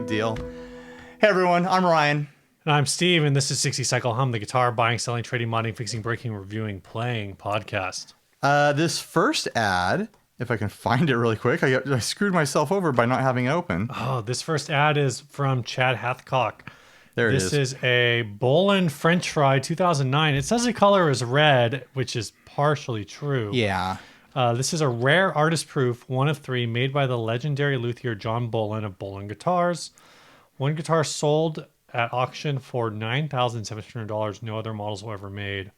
deal. Hey everyone, I'm Ryan. And I'm Steve, and this is 60 Cycle Hum, the guitar buying, selling, trading, modding, fixing, breaking, reviewing, playing podcast. This first ad, if I can find it really quick, I screwed myself over by not having it open. Oh, this first ad is from Chad Hathcock. There it is. This is a Bolin French Fry 2009. It says the color is red, which is partially true. Yeah. This is a rare artist proof, one of three, made by the legendary luthier John Bolin of Bolin Guitars. One guitar sold at auction for $9,700. No other models were ever made.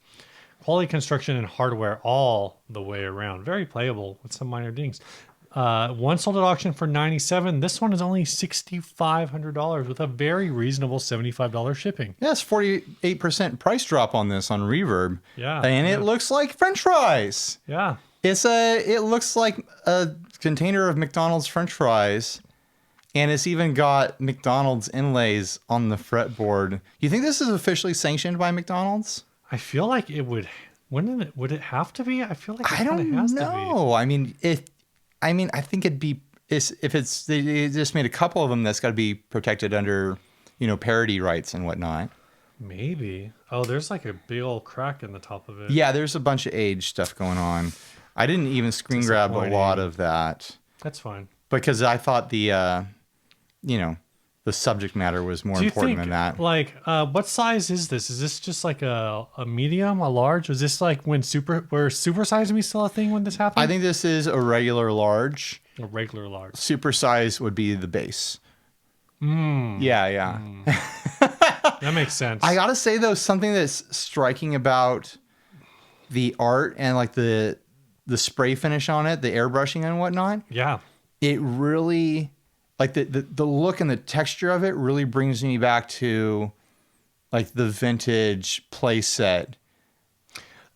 Quality construction and hardware all the way around. Very playable with some minor dings. One sold at auction for $97,000. This one is only $6,500 with a very reasonable $75 shipping. Yeah, it's 48% price drop on this on Reverb. Yeah. And it looks like French fries. Yeah. It looks like a container of McDonald's French fries. And it's even got McDonald's inlays on the fretboard. You think this is officially sanctioned by McDonald's? I feel like it would. Would it have to be? I feel like it I don't has know. I mean, I think it'd be if it's they just made a couple of them that's got to be protected under, parody rights and whatnot. Maybe. Oh, there's like a big old crack in the top of it. Yeah, there's a bunch of age stuff going on. I didn't even screen grab a lot of that. That's fine. Because I thought the subject matter was more important than that. Like, what size is this? Is this just like a medium, a large? Was this like were super size me still a thing when this happened? I think this is a regular large. A regular large. Super size would be the base. Yeah. That makes sense. I gotta say though, something that's striking about the art and like the spray finish on it, the airbrushing and whatnot. Yeah. It really, like the look and the texture of it really brings me back to like the vintage play set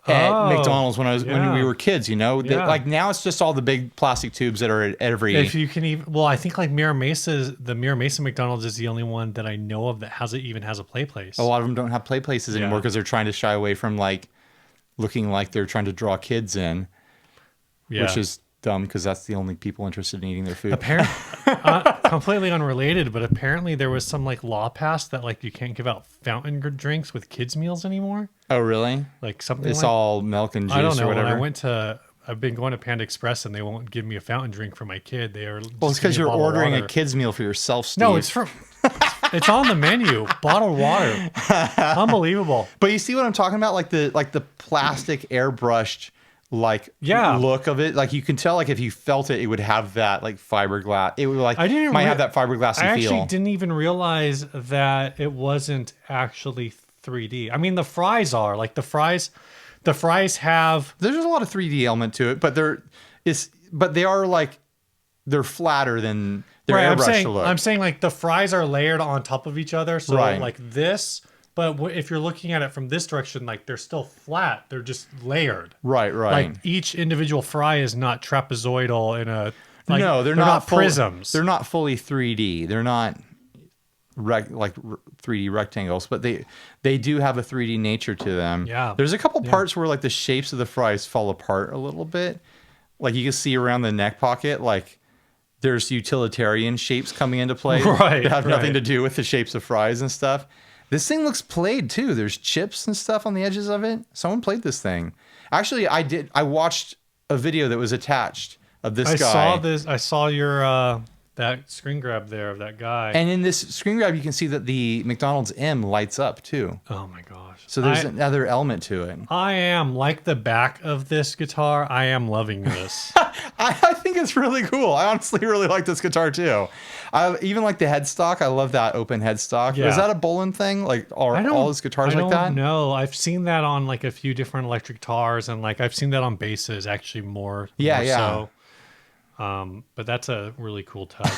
at McDonald's when we were kids, Like now it's just all the big plastic tubes that are at every. If you can even, I think like the Mira Mesa McDonald's is the only one that I know of that even has a play place. A lot of them don't have play places anymore because they're trying to shy away from like looking like they're trying to draw kids in, which is dumb because that's the only people interested in eating their food. Apparently, completely unrelated, but apparently there was some like law passed that like you can't give out fountain drinks with kids meals anymore. Oh, really? Like something. It's all milk and juice. I don't know. Or whatever. When I've been going to Panda Express and they won't give me a fountain drink for my kid. They are. Well, it's because you're ordering a kid's meal for yourself, Steve. No, it's it's on the menu. Bottled water. Unbelievable. But you see what I'm talking about? Like the plastic airbrushed look of it. Like you can tell, like if you felt it, it would have that like fiberglass. It would have that fiberglass feel. I actually didn't even realize that it wasn't actually 3D. I mean, the fries are like the fries have. There's a lot of 3D element to it, but they're flatter than their airbrush look. I'm saying like the fries are layered on top of each other. So like this. But if you're looking at it from this direction, like they're still flat. They're just layered. Right. Like each individual fry is not trapezoidal in a. Like, no, they're not prisms. They're not fully 3D. They're not 3D rectangles, but they do have a 3D nature to them. Yeah. There's a couple parts where like the shapes of the fries fall apart a little bit. Like you can see around the neck pocket, like there's utilitarian shapes coming into play that have nothing to do with the shapes of fries and stuff. This thing looks played too. There's chips and stuff on the edges of it. Someone played this thing. Actually, I watched a video that was attached of this guy. I saw your that screen grab there of that guy. And in this screen grab, you can see that the McDonald's M lights up too. Oh my gosh. So there's another element to it. I am, like the back of this guitar, I am loving this. I think it's really cool. I honestly really like this guitar too. I even like the headstock. I love that open headstock. Yeah. Is that a Bolin thing? Like all his guitars like that? I don't know. I've seen that on like a few different electric guitars, and like I've seen that on basses actually more. So. But that's a really cool touch.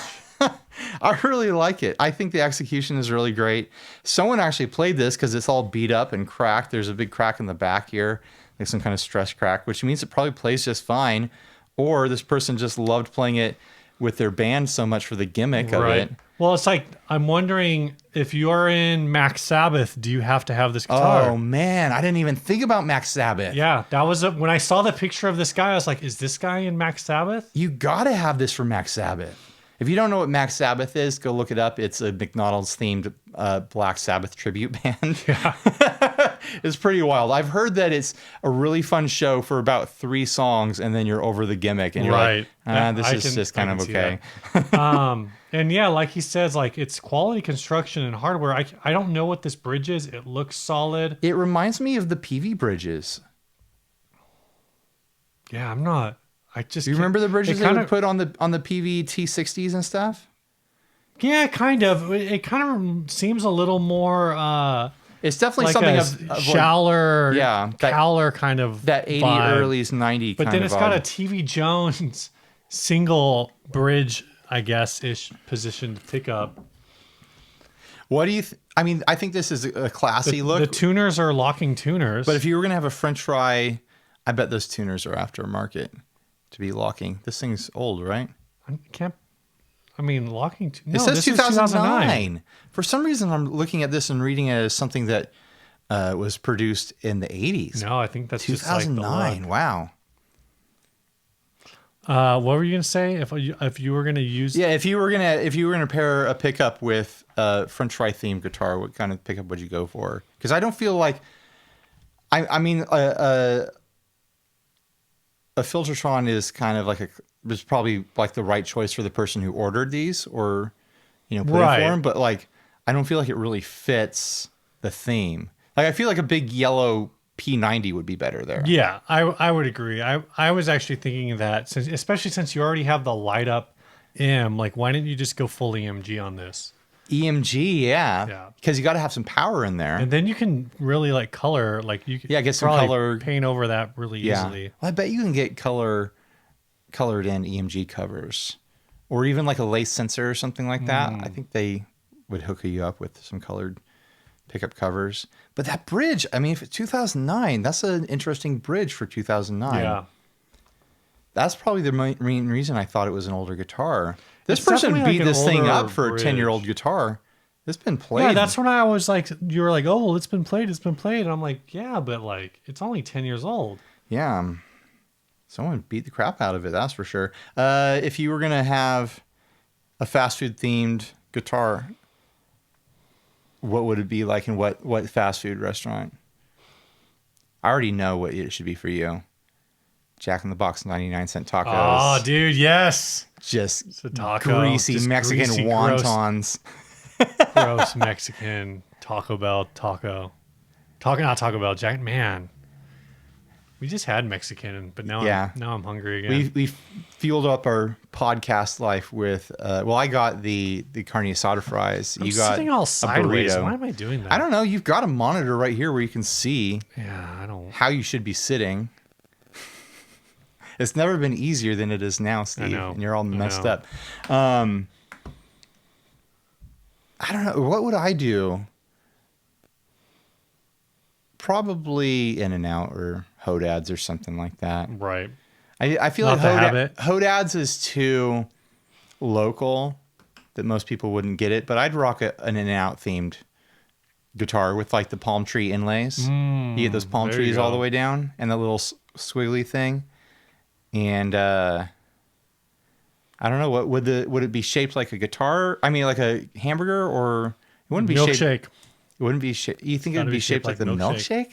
I really like it. I think the execution is really great. Someone actually played this because it's all beat up and cracked. There's a big crack in the back here, like some kind of stress crack, which means it probably plays just fine. Or this person just loved playing it with their band so much for the gimmick of it. Well, it's like, I'm wondering if you're in Max Sabbath, do you have to have this guitar? Oh man, I didn't even think about Max Sabbath. Yeah, that was when I saw the picture of this guy, I was like, is this guy in Max Sabbath? You gotta have this for Max Sabbath. If you don't know what Max Sabbath is, go look it up. It's a McDonald's themed Black Sabbath tribute band. Yeah. It's pretty wild. I've heard that it's a really fun show for about 3 songs, and then you're over the gimmick, and you're like, this is just kind of okay. And yeah, like he says, like it's quality construction and hardware. I don't know what this bridge is. It looks solid. It reminds me of the PV bridges. Yeah, I'm not. Do you remember the bridges they would put on the PV T60s and stuff? Yeah, kind of. It kind of seems a little more. It's definitely like something of shallower, like, Cowler kind of that 80s, vibe. early 90s. But kind then of it's vibe. got a TV Jones single bridge, I guess, ish positioned pickup. What do you? I mean, I think this is a classy look. The tuners are locking tuners. But if you were gonna have a French fry, I bet those tuners are aftermarket to be locking. This thing's old, right? Locking. No, it says 2009. For some reason, I'm looking at this and reading it as something that was produced in the 80s. No, I think that's 2009. Just like the look. Wow. What were you gonna say if you were gonna use? Yeah, if you were gonna pair a pickup with a French fry themed guitar, what kind of pickup would you go for? Because I don't feel like, a Filtertron is kind of like was probably like the right choice for the person who ordered these or, put it for them. But like, I don't feel like it really fits the theme. Like, I feel like a big yellow P90 would be better there. Yeah, I would agree. I was actually thinking that, especially since you already have the light up M, like why didn't you just go full EMG on this? EMG, yeah. Because you got to have some power in there. And then you can really like color, like you can get some color, paint over that really easily. Well, I bet you can get colored in EMG covers, or even like a lace sensor or something like that. I think they would hook you up with some colored pickup covers. But that bridge, I mean, if it's 2009, that's an interesting bridge for 2009. Yeah. That's probably the main reason I thought it was an older guitar. This person beat this thing up for a 10-year-old guitar. It's been played. Yeah, that's when I was like, you were like, oh, well, it's been played. And I'm like, yeah, but like, it's only 10 years old. Yeah. Someone beat the crap out of it, that's for sure. If you were going to have a fast food themed guitar, what would it be like and what fast food restaurant? I already know what it should be for you. Jack in the Box 99-cent tacos. Oh, dude, yes. Just taco, greasy Mexican wontons. Gross Mexican Taco Bell taco. Not Taco Bell, Jack. Man, we just had Mexican, but now I'm hungry again. We fueled up our podcast life with. I got the carne asada fries. I'm sitting all sideways. Why am I doing that? I don't know. You've got a monitor right here where you can see. Yeah, I don't. How you should be sitting. It's never been easier than it is now, Steve. I know. And you're all messed up. I don't know. What would I do? Probably In-N-Out or Hodad's or something like that. Right. I feel like Hodad's is too local that most people wouldn't get it, but I'd rock an In-N-Out themed guitar with like the palm tree inlays. You get those palm trees all the way down and the little squiggly thing. And I don't know, what would it be shaped like a guitar? I mean, like a hamburger, or it wouldn't be milkshake. It wouldn't be shaped. You think it would be shaped like the milkshake?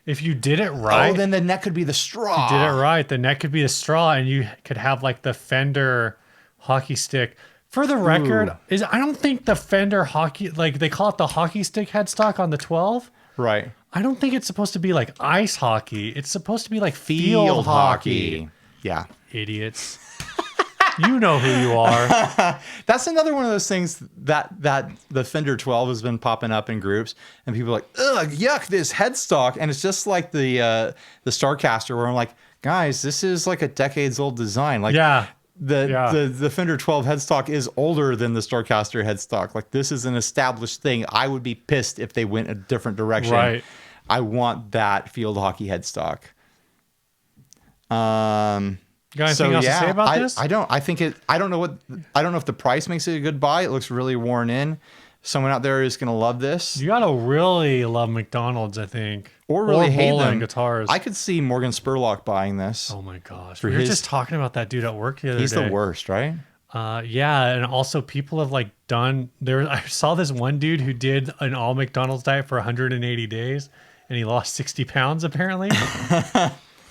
If you did it right. Oh, then the neck could be the straw. If you did it right, the neck could be the straw, and you could have like the Fender hockey stick. For the record, I don't think the Fender hockey, like they call it the hockey stick headstock on the 12. Right. I don't think it's supposed to be like ice hockey. It's supposed to be like field hockey. Yeah. Idiots. You know who you are. That's another one of those things that the Fender 12 has been popping up in groups, and people are like, ugh, yuck, this headstock. And it's just like the Starcaster, where I'm like, guys, this is like a decades old design. Like, the Fender 12 headstock is older than the Starcaster headstock. Like, this is an established thing. I would be pissed if they went a different direction. Right. I want that field hockey headstock. You got anything else to say about this? I don't. I don't know if the price makes it a good buy. It looks really worn in. Someone out there is going to love this. You got to really love McDonald's, I think. Or really hate them. Guitars. I could see Morgan Spurlock buying this. Oh my gosh. We were just talking about that dude at work the other day. He's the worst, right? Yeah, and also people have like done there. I saw this one dude who did an all McDonald's diet for 180 days, and he lost 60 pounds apparently.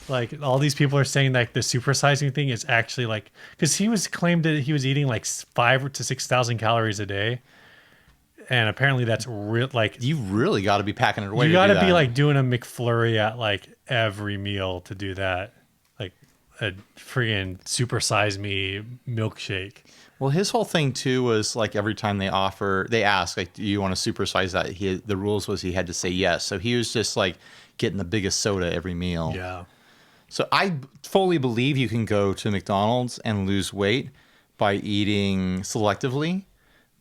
Like all these people are saying like the supersizing thing is actually like because he was claimed that he was eating like 5,000 to 6,000 calories a day, and apparently that's real. Like You really got to be packing it away. you got to be like doing a McFlurry at like every meal to do that. Like a friggin' supersize me milkshake. Well, his whole thing too was like every time they ask like, do you want to supersize that? The rules was he had to say yes. So he was just like getting the biggest soda every meal. Yeah. So I fully believe you can go to McDonald's and lose weight by eating selectively.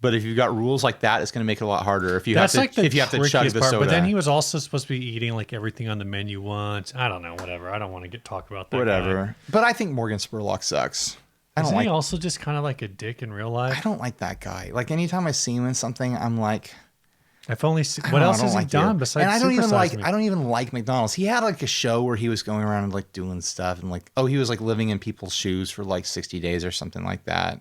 But if you've got rules like that, it's going to make it a lot harder. If you have to chug the soda. But then he was also supposed to be eating like everything on the menu once. I don't know, whatever. I don't want to talk about that. Whatever. Guy. But I think Morgan Spurlock sucks. Isn't he also just kind of like a dick in real life? I don't like that guy. Like anytime I see him in something, I'm like, I've only seen, what else has he done besides? And I don't Supersize Me? even like McDonald's. He had like a show where he was going around and like doing stuff and like, he was like living in people's shoes for like 60 days or something like that.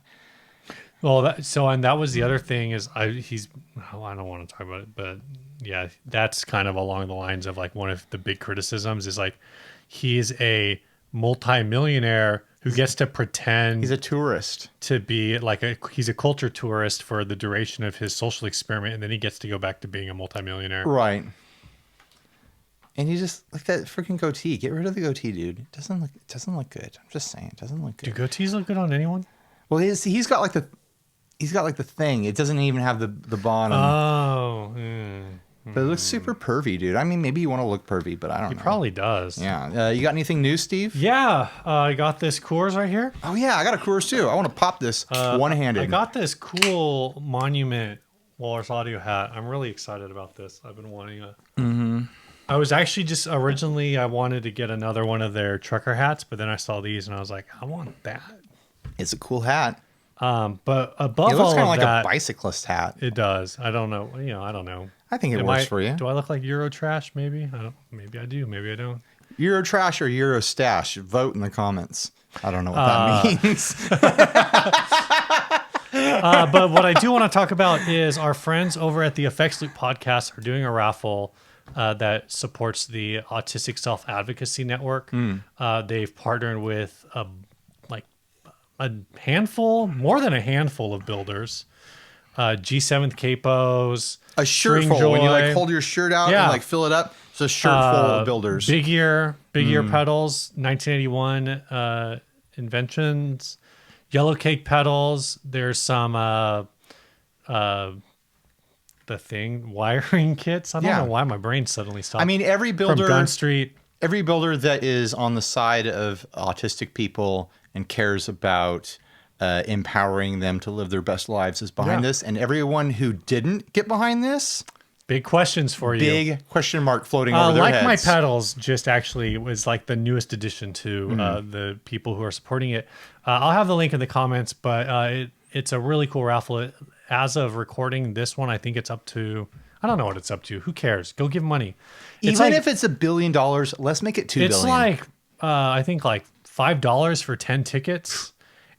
Well, and that was the other thing is I don't want to talk about it, but yeah, that's kind of along the lines of like one of the big criticisms is like he's a multi-millionaire who gets to pretend he's a tourist to be like he's a culture tourist for the duration of his social experiment, and then he gets to go back to being a multi-millionaire. Right. And you just like that freaking goatee. Get rid of the goatee, dude. It doesn't look good. I'm just saying, it doesn't look good. Do goatees look good on anyone? Well, he's got like the thing. It doesn't even have the bottom. Oh. But it looks super pervy, dude. I mean, maybe you want to look pervy, but I don't know. He probably does. Yeah. You got anything new, Steve? Yeah. I got this Coors right here. Oh, yeah. I got a Coors, too. I want to pop this one-handed. I got this cool Monument Walrus Audio hat. I'm really excited about this. I've been wanting a... Mm-hmm. I was actually just originally, I wanted to get another one of their trucker hats, but then I saw these and I was like, I want that. It's a cool hat. But above it looks all kind of of like that, a bicyclist hat. It does. I don't know. I don't know. I think it works for you. Do I look like Euro trash? Maybe. Maybe I do. Maybe I don't. Euro trash or Euro stash? Vote in the comments. I don't know what that means. But what I do want to talk about is our friends over at the Effects Loop podcast are doing a raffle that supports the Autistic Self Advocacy Network. They've partnered with a handful, more than a handful of builders. G7th capos, a shirt full. When you like hold your shirt out and like fill it up, it's a shirt full of builders. Big Ear pedals, 1981 inventions. Yellow Cake pedals. There's some wiring kits. I don't know why my brain suddenly stopped. I mean, every builder from Gun Street. Every builder that is on the side of autistic people and cares about empowering them to live their best lives is behind this. And everyone who didn't get behind this, big questions for you. Big question mark floating over their heads. My pedals just actually was like the newest addition to the people who are supporting it. I'll have the link in the comments, but it's a really cool raffle. As of recording this one, I think it's up to... I don't know what it's up to. Who cares? Go give money. Even if it's $1 billion, let's make it $2 billion. It's like, I think like $5 for 10 tickets.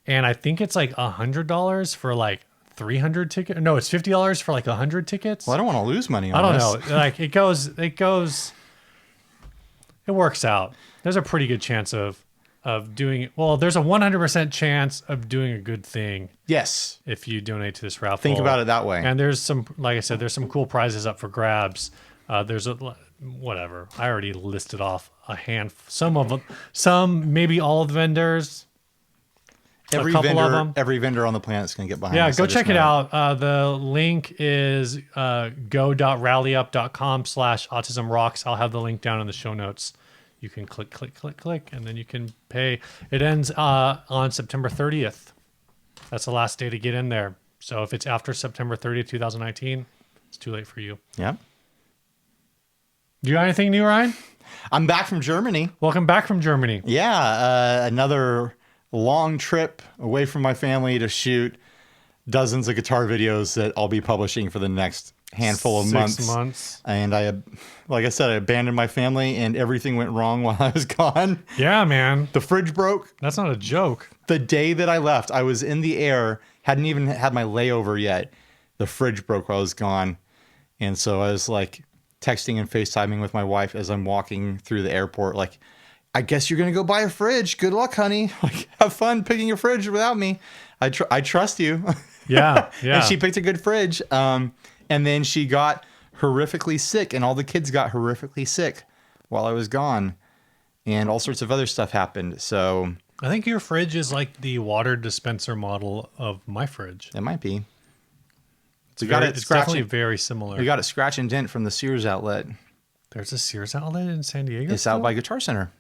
And I think it's like $100 for like 300 tickets. No, it's $50 for like 100 tickets. Well, I don't want to lose money on this. I don't know. Like it works out. There's a pretty good chance of doing it. Well, there's a 100% chance of doing a good thing. Yes. If you donate to this raffle. Think about it that way. And there's some, like I said, there's some cool prizes up for grabs. There's whatever. I already listed off some, maybe all of the vendors. Every vendor on the planet is going to get behind this. Yeah, go check it out. The link is go.rallyup.com/autismrocks. I'll have the link down in the show notes. You can click, and then you can pay. It ends on September 30th. That's the last day to get in there. So if it's after September 30th, 2019, it's too late for you. Yeah. Do you got anything new, Ryan? I'm back from Germany. Welcome back from Germany. Yeah, another long trip away from my family to shoot dozens of guitar videos that I'll be publishing for the next handful of 6 months. And like I said, I abandoned my family and everything went wrong while I was gone. Yeah, man. The fridge broke. That's not a joke. The day that I left, I was in the air, hadn't even had my layover yet. The fridge broke while I was gone. And so I was like texting and FaceTiming with my wife as I'm walking through the airport. Like, I guess you're going to go buy a fridge. Good luck, honey. Like, have fun picking a fridge without me. I trust you. Yeah. Yeah. And she picked a good fridge. And then she got horrifically sick, and all the kids got horrifically sick while I was gone. And all sorts of other stuff happened. So I think your fridge is like the water dispenser model of my fridge. it might be. It's definitely very similar. We got a scratch and dent from the Sears outlet. There's a Sears outlet in San Diego. It's out by Guitar Center.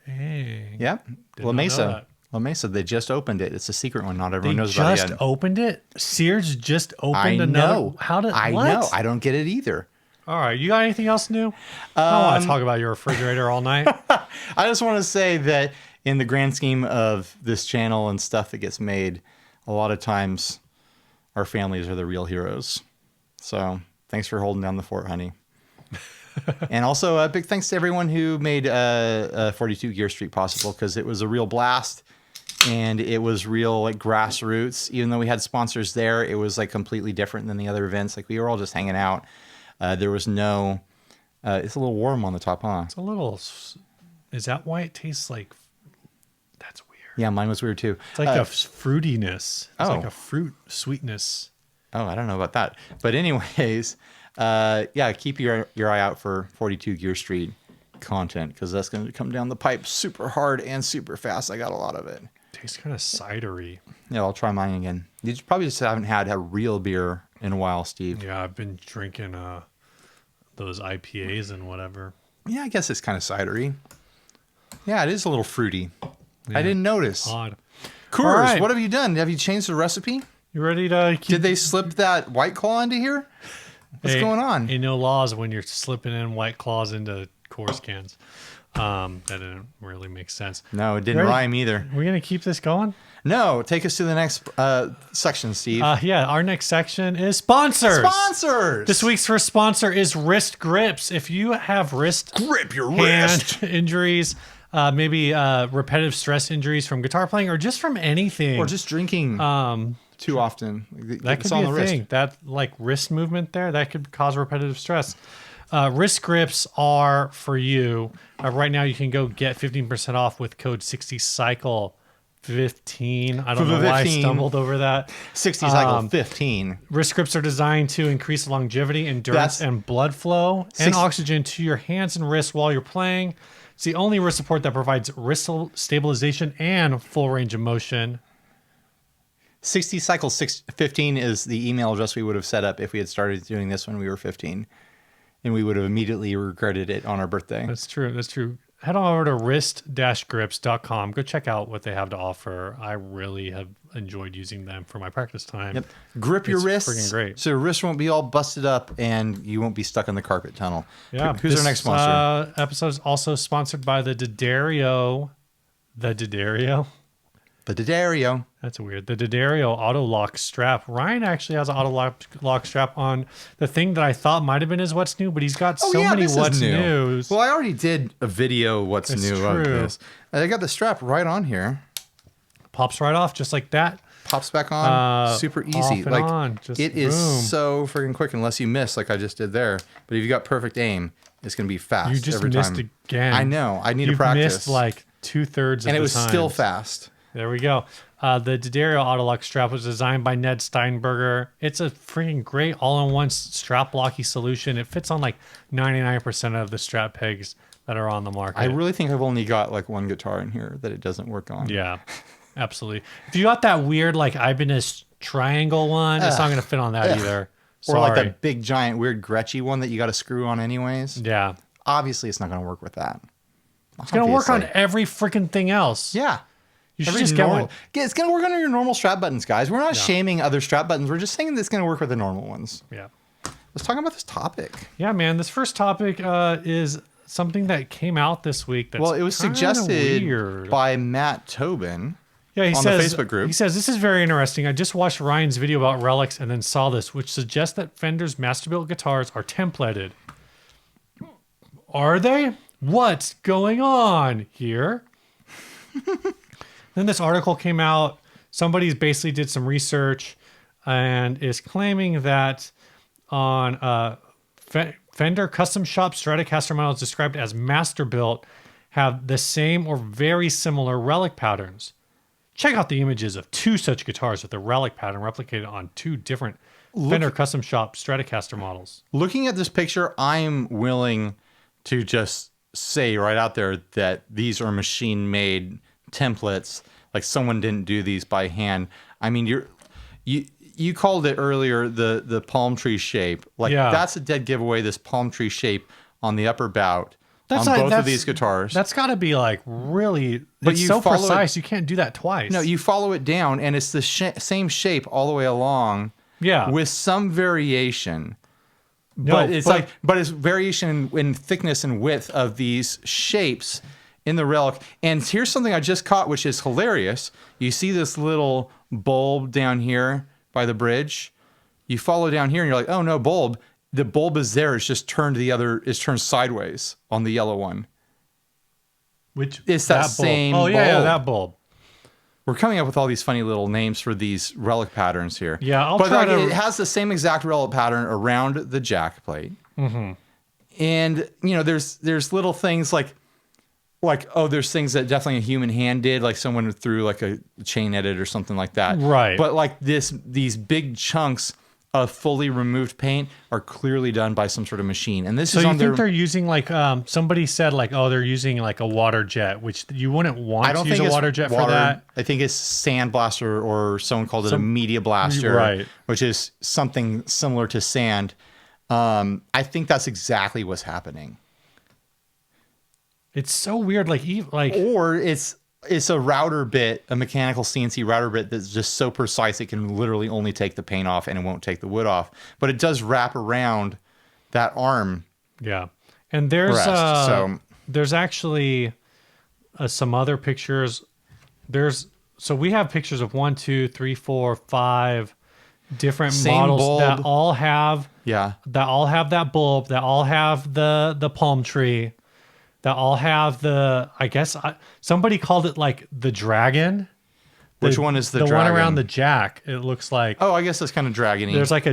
Dang. Yeah. Did La not know Mesa. that. La Mesa. They just opened it. It's a secret one. Not everyone They knows about it just yet. opened it? Sears just opened I another. know. How did I what? know. I don't get it either. All right. You got anything else new? I don't want to talk about your refrigerator all night. I just want to say that in the grand scheme of this channel and stuff that gets made, a lot of times our families are the real heroes. So thanks for holding down the fort, honey. And also a big thanks to everyone who made 42 Gear Street possible, because it was a real blast and it was real like grassroots. Even though we had sponsors there, it was like completely different than the other events. Like we were all just hanging out. There was no, it's a little warm on the top, huh? It's a little. Is that why it tastes like? That's weird. Yeah, mine was weird too. It's like a fruitiness. It's like Oh. a fruit sweetness. Oh, I don't know about that. But anyways, yeah, keep your eye out for 42 Gear Street content, because that's going to come down the pipe super hard and super fast. I got a lot of it. Tastes kind of cidery. Yeah, I'll try mine again. You probably just haven't had a real beer in a while, Steve. Yeah, I've been drinking those IPAs and whatever. Yeah, I guess it's kind of cidery. Yeah, it is a little fruity. Yeah. I didn't notice. Odd. Coors, All right. what have you done? Have you changed the recipe? You ready to keep... Did they slip that White Claw into here? What's going on? Ain't no laws when you're slipping in White Claws into Coors cans. That didn't really make sense. No, it didn't Ready? rhyme either. We're going to keep this going? No, take us to the next section, Steve. Yeah, our next section is sponsors. Sponsors! This week's first sponsor is Wrist Grips. If you have Grip your hand wrist. injuries, maybe repetitive stress injuries from guitar playing or just from anything. Or just drinking too often. That could be a thing. That like wrist movement there, that could cause repetitive stress. Wrist grips are for you. Right now you can go get 15% off with code 60cycle15. I don't know why I stumbled over that. 60 cycle 15. Wrist grips are designed to increase longevity, endurance, and blood flow and oxygen to your hands and wrists while you're playing. It's the only wrist support that provides wrist stabilization and full range of motion. 60 cycle 15 is the email address we would have set up if we had started doing this when we were 15. And we would have immediately regretted it on our birthday. That's true. That's true. Head on over to wrist-grips.com. Go check out what they have to offer. I really have enjoyed using them for my practice time. Yep. Grip your wrists. Freaking great. So your wrist won't be all busted up and you won't be stuck in the carpet tunnel. Yeah. Who's our next sponsor? Episode is also sponsored by the Daddario. The Daddario? The Daddario. That's weird. The Daddario auto lock strap. Ryan actually has an auto lock strap on the thing that I thought might have been his What's New, but he's got many What's News. Well, I already did a video What's It's New true. of this. I got the strap right on here. Pops right off just like that. Pops back on. Super off easy. and Like on. Just it is boom. so freaking quick unless you miss like I just did there. But if you got perfect aim, it's going to be fast. You just every missed time. again. I know. I need You've to practice. missed like 2/3 of the time. And it was still fast. There we go. The Daddario Autolock strap was designed by Ned Steinberger. It's a freaking great all-in-one strap locky solution. It fits on like 99% of the strap pegs that are on the market. I really think I've only got like one guitar in here that it doesn't work on. Yeah, absolutely. If you got that weird like Ibanez triangle one, it's not going to fit on that either. Or like Sorry. that big giant weird Gretschy one that you got to screw on anyways. Yeah. Obviously, it's not going to work with that. It's going to work on every freaking thing else. Yeah. You should just get one. Yeah, it's going to work on your normal strap buttons, guys. We're not shaming other strap buttons. We're just saying that it's going to work with the normal ones. Yeah. Let's talk about this topic. Yeah, man. This first topic is something that came out this week. That's Well, it was kinda suggested weird. by Matt Tobin. Yeah, he on says, the Facebook group. He says, this is very interesting. I just watched Ryan's video about relics and then saw this, which suggests that Fender's master-built guitars are templated. Are they? What's going on here? Then this article came out. Somebody's basically did some research and is claiming that on Fender custom shop Stratocaster models described as master-built have the same or very similar relic patterns. Check out the images of 2 such guitars with the relic pattern replicated on 2 different Fender custom shop Stratocaster models. Looking at this picture, I'm willing to just say right out there that these are machine-made templates. Like someone didn't do these by hand. I mean, you called it earlier the palm tree shape. Like that's a dead giveaway. This palm tree shape on the upper bout on both of these guitars. That's got to be like really. But it's so precise. You can't do that twice. No, you follow it down, and it's the same shape all the way along. Yeah, with some variation. No, but it's variation in thickness and width of these shapes in the Relic. And here's something I just caught, which is hilarious. You see this little bulb down here by the bridge. You follow down here, and you're like, oh no, bulb. The bulb is there. It's just turned turned sideways on the yellow one. Which it's that same bulb. Yeah, that bulb. We're coming up with all these funny little names for these relic patterns here. Yeah, it has the same exact relic pattern around the jack plate. Mm-hmm. And there's little things like there's things that definitely a human hand did, like someone threw like a chain edit or something like that. Right. But like these big chunks of fully removed paint are clearly done by some sort of machine. And this is on think they're using like somebody said like, oh, they're using like a water jet, which you wouldn't want to use a water jet for that. I think it's sand blaster, or someone called it a media blaster, right, which is something similar to sand. I think that's exactly what's happening. It's so weird, or it's a router bit, a mechanical CNC router bit that's just so precise it can literally only take the paint off and it won't take the wood off. But it does wrap around that arm. Yeah, and there's actually some other pictures. So we have pictures of 1, 2, 3, 4, 5 different models bulb. That all have that bulb, that all have the palm tree. That all have somebody called it like the dragon. Which one is the dragon? The one around the jack. It looks like. Oh, I guess that's kind of dragony. There's like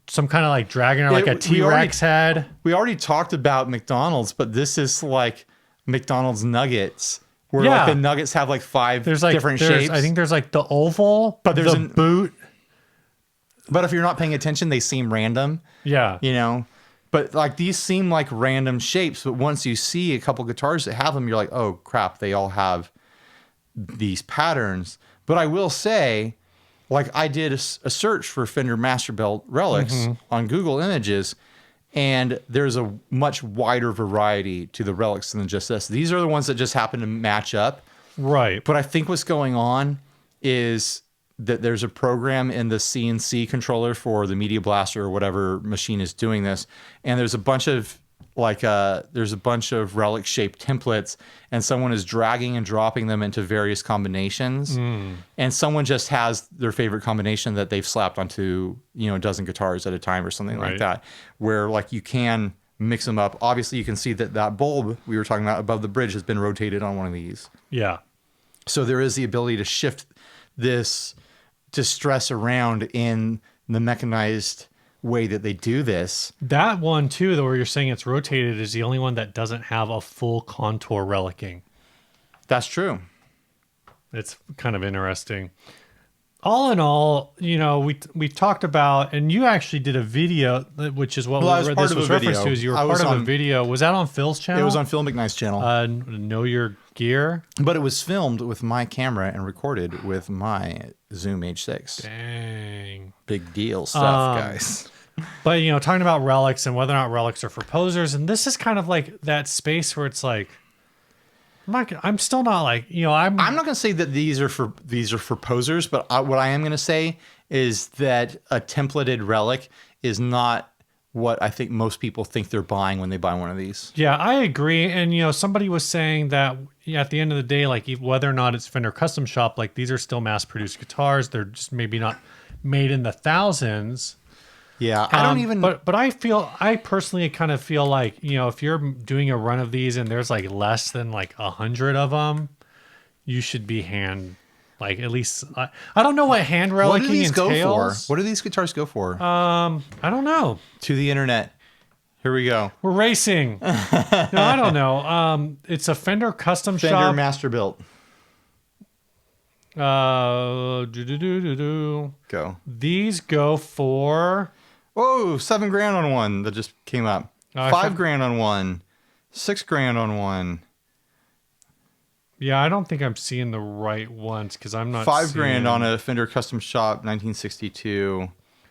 some kind of like dragon or like a T-Rex head. We already talked about McDonald's, but this is like McDonald's nuggets, where like the nuggets have like 5 different shapes. I think there's like the oval, but there's a boot. But if you're not paying attention, they seem random. Yeah. But like these seem like random shapes, but once you see a couple guitars that have them, you're like, oh crap, they all have these patterns. But I will say, like I did a search for Fender Masterbuilt Relics on Google Images, and there's a much wider variety to the Relics than just this. These are the ones that just happen to match up. Right. But I think what's going on is that there's a program in the CNC controller for the Media Blaster or whatever machine is doing this, and there's a bunch of relic shaped templates, and someone is dragging and dropping them into various combinations, and someone just has their favorite combination that they've slapped onto a dozen guitars at a time or something like that, where like you can mix them up. Obviously, you can see that bulb we were talking about above the bridge has been rotated on one of these. Yeah. So there is the ability to shift this to stress around in the mechanized way that they do this. That one too, though, where you're saying it's rotated, is the only one that doesn't have a full contour relicing. That's true. It's kind of interesting. All in all, we talked about, and you actually did a video, which is what this was referenced to. Is you were part of a video. Was that on Phil's channel? It was on Phil McKnight's channel. Know Your Gear. But it was filmed with my camera and recorded with my Zoom H6. Dang. Big deal stuff, guys. But, talking about relics and whether or not relics are for posers, and this is kind of like that space where it's like, I'm still not like, I'm not going to say that these are for posers, but what I am going to say is that a templated relic is not what I think most people think they're buying when they buy one of these. Yeah, I agree. And, somebody was saying that at the end of the day, like whether or not it's Fender Custom Shop, like these are still mass-produced guitars. They're just maybe not made in the thousands. Yeah, I don't even... But I personally kind of feel like, if you're doing a run of these and there's like less than like 100 of them, you should be like at least... I don't know what hand relicking entails. Go for? What do these guitars go for? I don't know. To the internet. Here we go. We're racing. No, I don't know. It's a Fender Custom Shop. Fender Master Built. Go. These go for... Whoa, $7,000 on one that just came up. $5,000 on one. $6,000 on one. Yeah, I don't think I'm seeing the right ones because I'm not $5,000 on a Fender Custom Shop 1962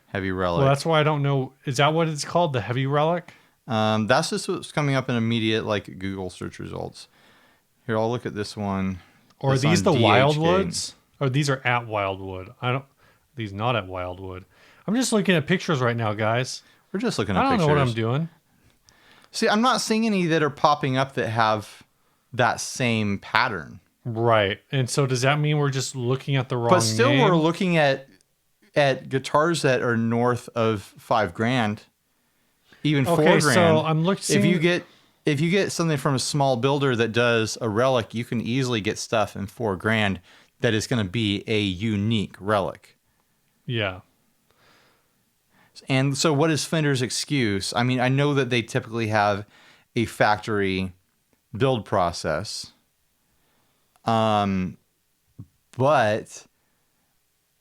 Heavy Relic. Well, that's why I don't know. Is that what it's called? The Heavy Relic? That's just what's coming up in immediate like Google search results. Here, I'll look at this one. Or are these the Wildwoods? Or these are at Wildwood? These not at Wildwood. I'm just looking at pictures right now, guys. We're just looking at pictures. I don't know what I'm doing. See, I'm not seeing any that are popping up that have that same pattern. Right. And so does that mean we're just looking at the wrong But still, name? we're looking at guitars that are north of $5,000, even $4,000. So I'm looking. If you get something from a small builder that does a relic, you can easily get stuff in $4,000 that is going to be a unique relic. Yeah. And so what is Fender's excuse? I mean, I know that they typically have a factory build process. But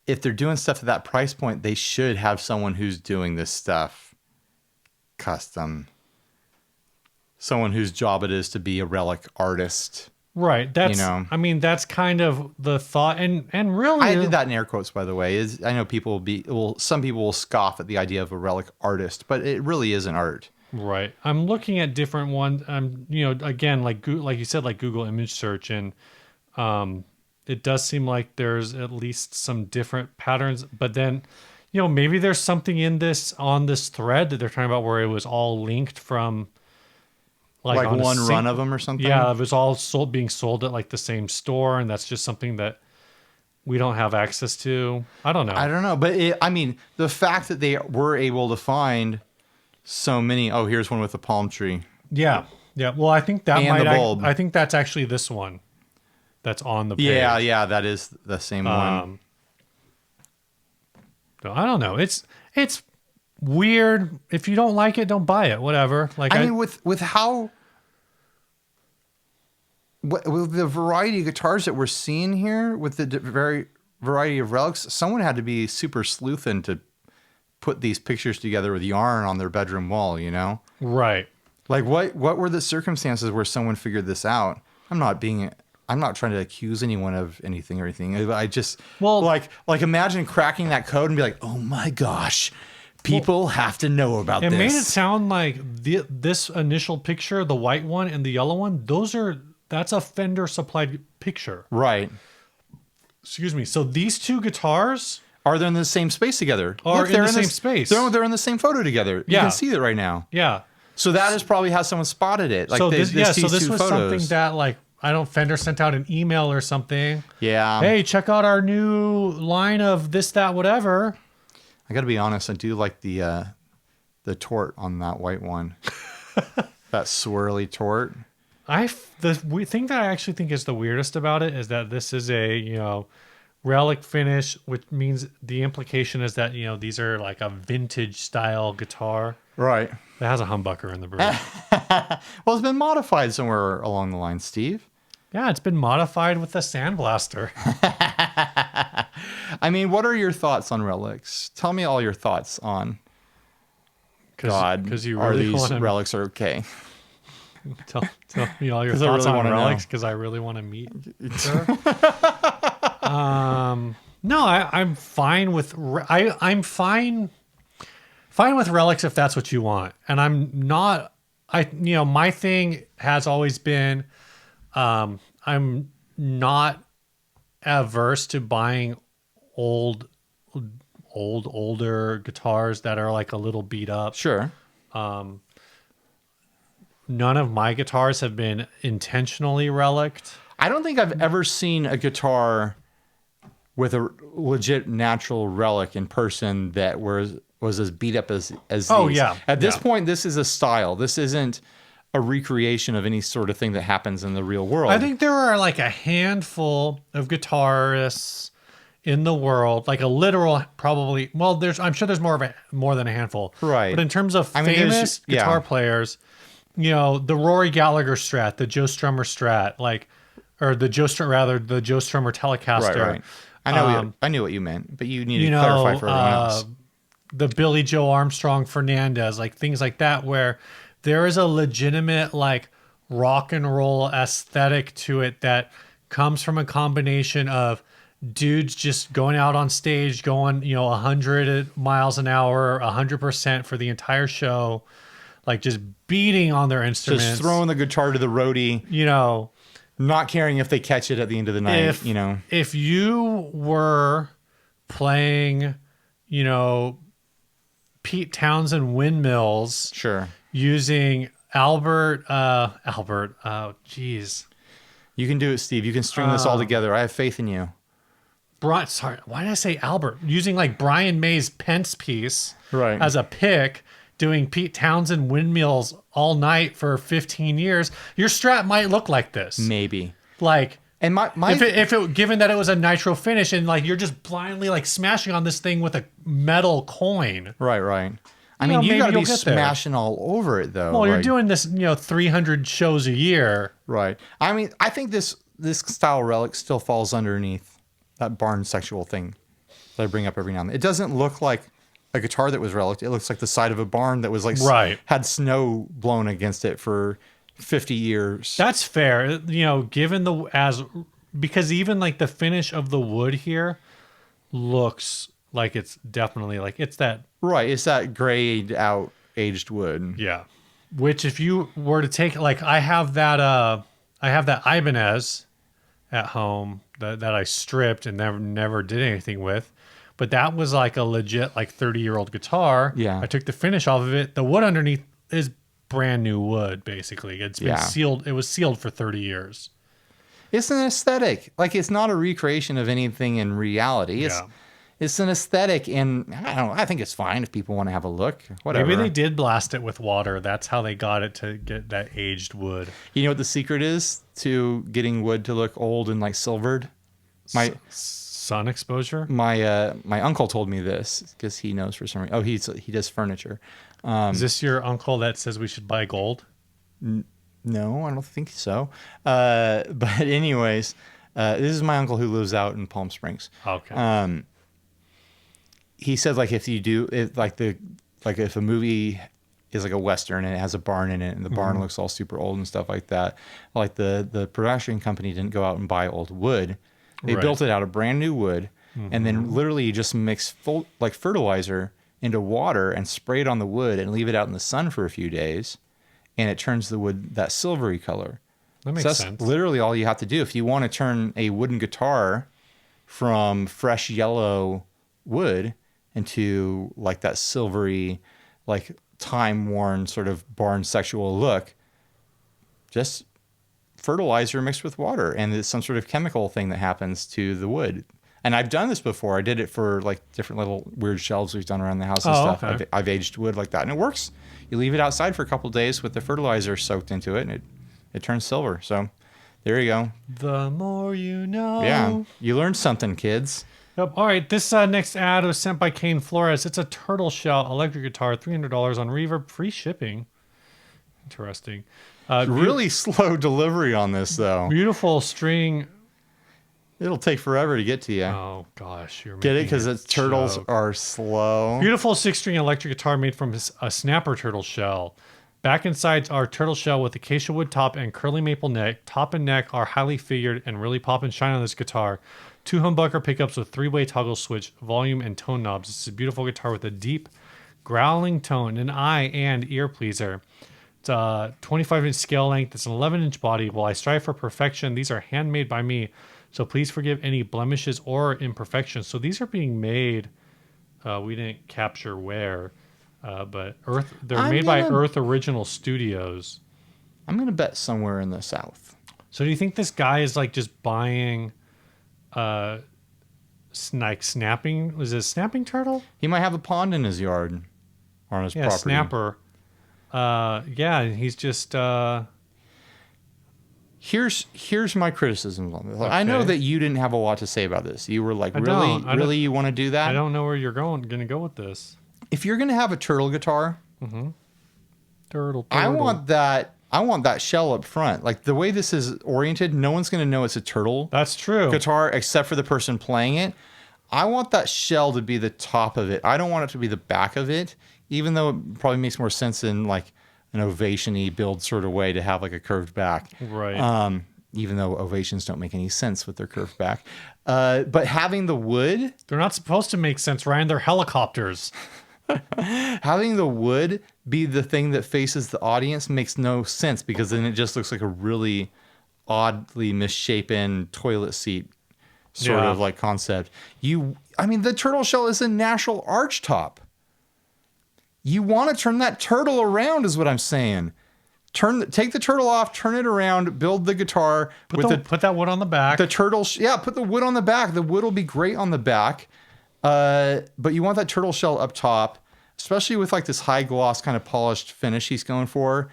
if they're doing stuff at that price point, they should have someone who's doing this stuff custom. Someone whose job it is to be a relic artist. Right. That's, I mean, that's kind of the thought. And really, I did that in air quotes, by the way. I know some people will scoff at the idea of a relic artist, but it really is an art. Right. I'm looking at different ones. Again, like you said, like Google image search, and it does seem like there's at least some different patterns. But then, maybe there's something on this thread that they're talking about where it was all linked from. Like one run of them or something? Yeah, it was all being sold at like the same store, and that's just something that we don't have access to. I don't know. But the fact that they were able to find so many... Oh, here's one with a palm tree. Yeah. Yeah. Well, I think that and the bulb. I think that's actually this one that's on the page. Yeah, that is the same one. So I don't know. It's weird. If you don't like it, don't buy it. Whatever. Like with the variety of guitars that we're seeing here, with the very variety of relics, someone had to be super sleuthin' to put these pictures together with yarn on their bedroom wall. Right. Like what were the circumstances where someone figured this out? I'm not trying to accuse anyone of anything or anything. I just like imagine cracking that code and be like, oh my gosh. People have to know about this. It made it sound like this initial picture, the white one and the yellow one, that's a Fender supplied picture. Right. Excuse me. So these two guitars are they in the same space together? They're in the same space. They're in the same photo together. You can see it right now. Yeah. So that is probably how someone spotted it. Like so this was photos. Something that Fender sent out an email or something. Yeah. Hey, check out our new line of this, that, whatever. I got to be honest. I do like the tort on that white one. That swirly tort. The thing that I actually think is the weirdest about it is that this is a relic finish, which means the implication is that these are like a vintage style guitar. Right. That has a humbucker in the bridge. Well, it's been modified somewhere along the line, Steve. Yeah, it's been modified with a sandblaster. I mean, what are your thoughts on relics? Tell me all your thoughts on God. You are really these relics are okay? Tell me all your thoughts on relics because I really want to meet her. No, I'm fine with I'm fine with relics if that's what you want, and I'm not. My thing has always been, I'm not averse to buying older guitars that are like a little beat up. Sure. None of my guitars have been intentionally relicked. I don't think I've ever seen a guitar with a legit natural relic in person that was as beat up as Oh, these. yeah. At this point, this is a style. This isn't a recreation of any sort of thing that happens in the real world. I think there are like a handful of guitarists in the world, like a literal probably. Well, I'm sure there's more than a handful, right? But in terms of famous guitar players, you know, the Rory Gallagher Strat, the Joe Strummer Strat, like, or the Joe Strummer Telecaster. Right. I knew what you meant, but you need to clarify for everyone else. The Billy Joe Armstrong Fernandez, like things like that, where there is a legitimate like rock and roll aesthetic to it that comes from a combination of dudes just going out on stage, going, 100 miles an hour, 100% for the entire show, like just beating on their instruments, just throwing the guitar to the roadie, not caring if they catch it at the end of the night. If you were playing, Pete Townsend windmills, sure, using Albert, oh geez, you can do it, Steve. You can string this all together. I have faith in you. Sorry, why did I say Albert? Using like Brian May's Pence piece right as a pick, doing Pete Townsend windmills all night for 15 years, your Strat might look like this. Maybe. Like, and my if it given that it was a nitro finish and like you're just blindly like smashing on this thing with a metal coin. Right. I mean, you gotta be smashing all over it though. Well, you're doing this, 300 shows a year. Right. I mean, I think this style relic still falls underneath that barn sexual thing that I bring up every now and then. It doesn't look like a guitar that was relic. It looks like the side of a barn that was like had snow blown against it for 50 years. That's fair. Given because even like the finish of the wood here looks like it's definitely like it's that. Right. It's that grayed out aged wood. Yeah. Which if you were to take, like I have that Ibanez at home that I stripped and never did anything with. But that was like a legit like 30-year-old guitar. Yeah. I took the finish off of it. The wood underneath is brand new wood, basically. It's been sealed. It was sealed for 30 years. It's an aesthetic. Like, it's not a recreation of anything in reality. It's an aesthetic, and I think it's fine if people want to have a look. Whatever. Maybe they did blast it with water. That's how they got it to get that aged wood. You know what the secret is to getting wood to look old and like silvered? Sun exposure. My uncle told me this because he knows for some reason. Oh, he does furniture. Is this your uncle that says we should buy gold? No, I don't think so. But anyways, this is my uncle who lives out in Palm Springs. Okay. He said like if a movie is like a Western and it has a barn in it and the barn looks all super old and stuff like that, like the production company didn't go out and buy old wood. They built it out of brand new wood and then literally just mix like fertilizer into water and spray it on the wood and leave it out in the sun for a few days, and it turns the wood that silvery color. That makes sense. That's literally all you have to do if you want to turn a wooden guitar from fresh yellow wood into like that silvery, like time-worn sort of barn sexual look. Just fertilizer mixed with water, and it's some sort of chemical thing that happens to the wood. And I've done this before. I did it for like different little weird shelves we've done around the house and stuff. Okay. I've aged wood like that, and it works. You leave it outside for a couple of days with the fertilizer soaked into it, and it turns silver. So there you go. The more you know. Yeah, you learned something, kids. Yep. All right, this next ad was sent by Kane Flores. It's a turtle shell electric guitar, $300 on Reverb, free shipping. Interesting. Really slow delivery on this, though. Beautiful string. It'll take forever to get to you. Oh, gosh. Get it? Because turtles are slow. Beautiful 6-string electric guitar made from a snapper turtle shell. Back and sides are turtle shell with acacia wood top and curly maple neck. Top and neck are highly figured and really pop and shine on this guitar. 2 humbucker pickups with 3-way toggle switch, volume, and tone knobs. It's a beautiful guitar with a deep, growling tone, an eye and ear pleaser. It's a 25-inch scale length. It's an 11-inch body. While I strive for perfection, these are handmade by me, so please forgive any blemishes or imperfections. So these are being made. We didn't capture where. But they're made by Earth Original Studios. I'm going to bet somewhere in the South. So do you think this guy is like just buying snapping? Was it a snapping turtle? He might have a pond in his yard or on his property. Snapper. And he's just... Here's my criticism on this. Okay. I know that you didn't have a lot to say about this. You were like, really, you want to do that? I don't know where you're going to go with this. If you're going to have a turtle guitar, turtle. I want that shell up front. Like the way this is oriented, no one's going to know it's a turtle. That's true. Guitar, except for the person playing it. I want that shell to be the top of it. I don't want it to be the back of it, even though it probably makes more sense in like an ovation-y build sort of way to have like a curved back. Right. Even though ovations don't make any sense with their curved back. But having the wood... They're not supposed to make sense, Ryan. They're helicopters. Having the wood be the thing that faces the audience makes no sense because then it just looks like a really oddly misshapen toilet seat sort of like concept. The turtle shell is a natural arch top. You want to turn that turtle around is what I'm saying. Take the turtle off, turn it around, build the guitar. Put that wood on the back. The turtle, put the wood on the back. The wood will be great on the back. But you want that turtle shell up top, especially with like this high gloss kind of polished finish he's going for.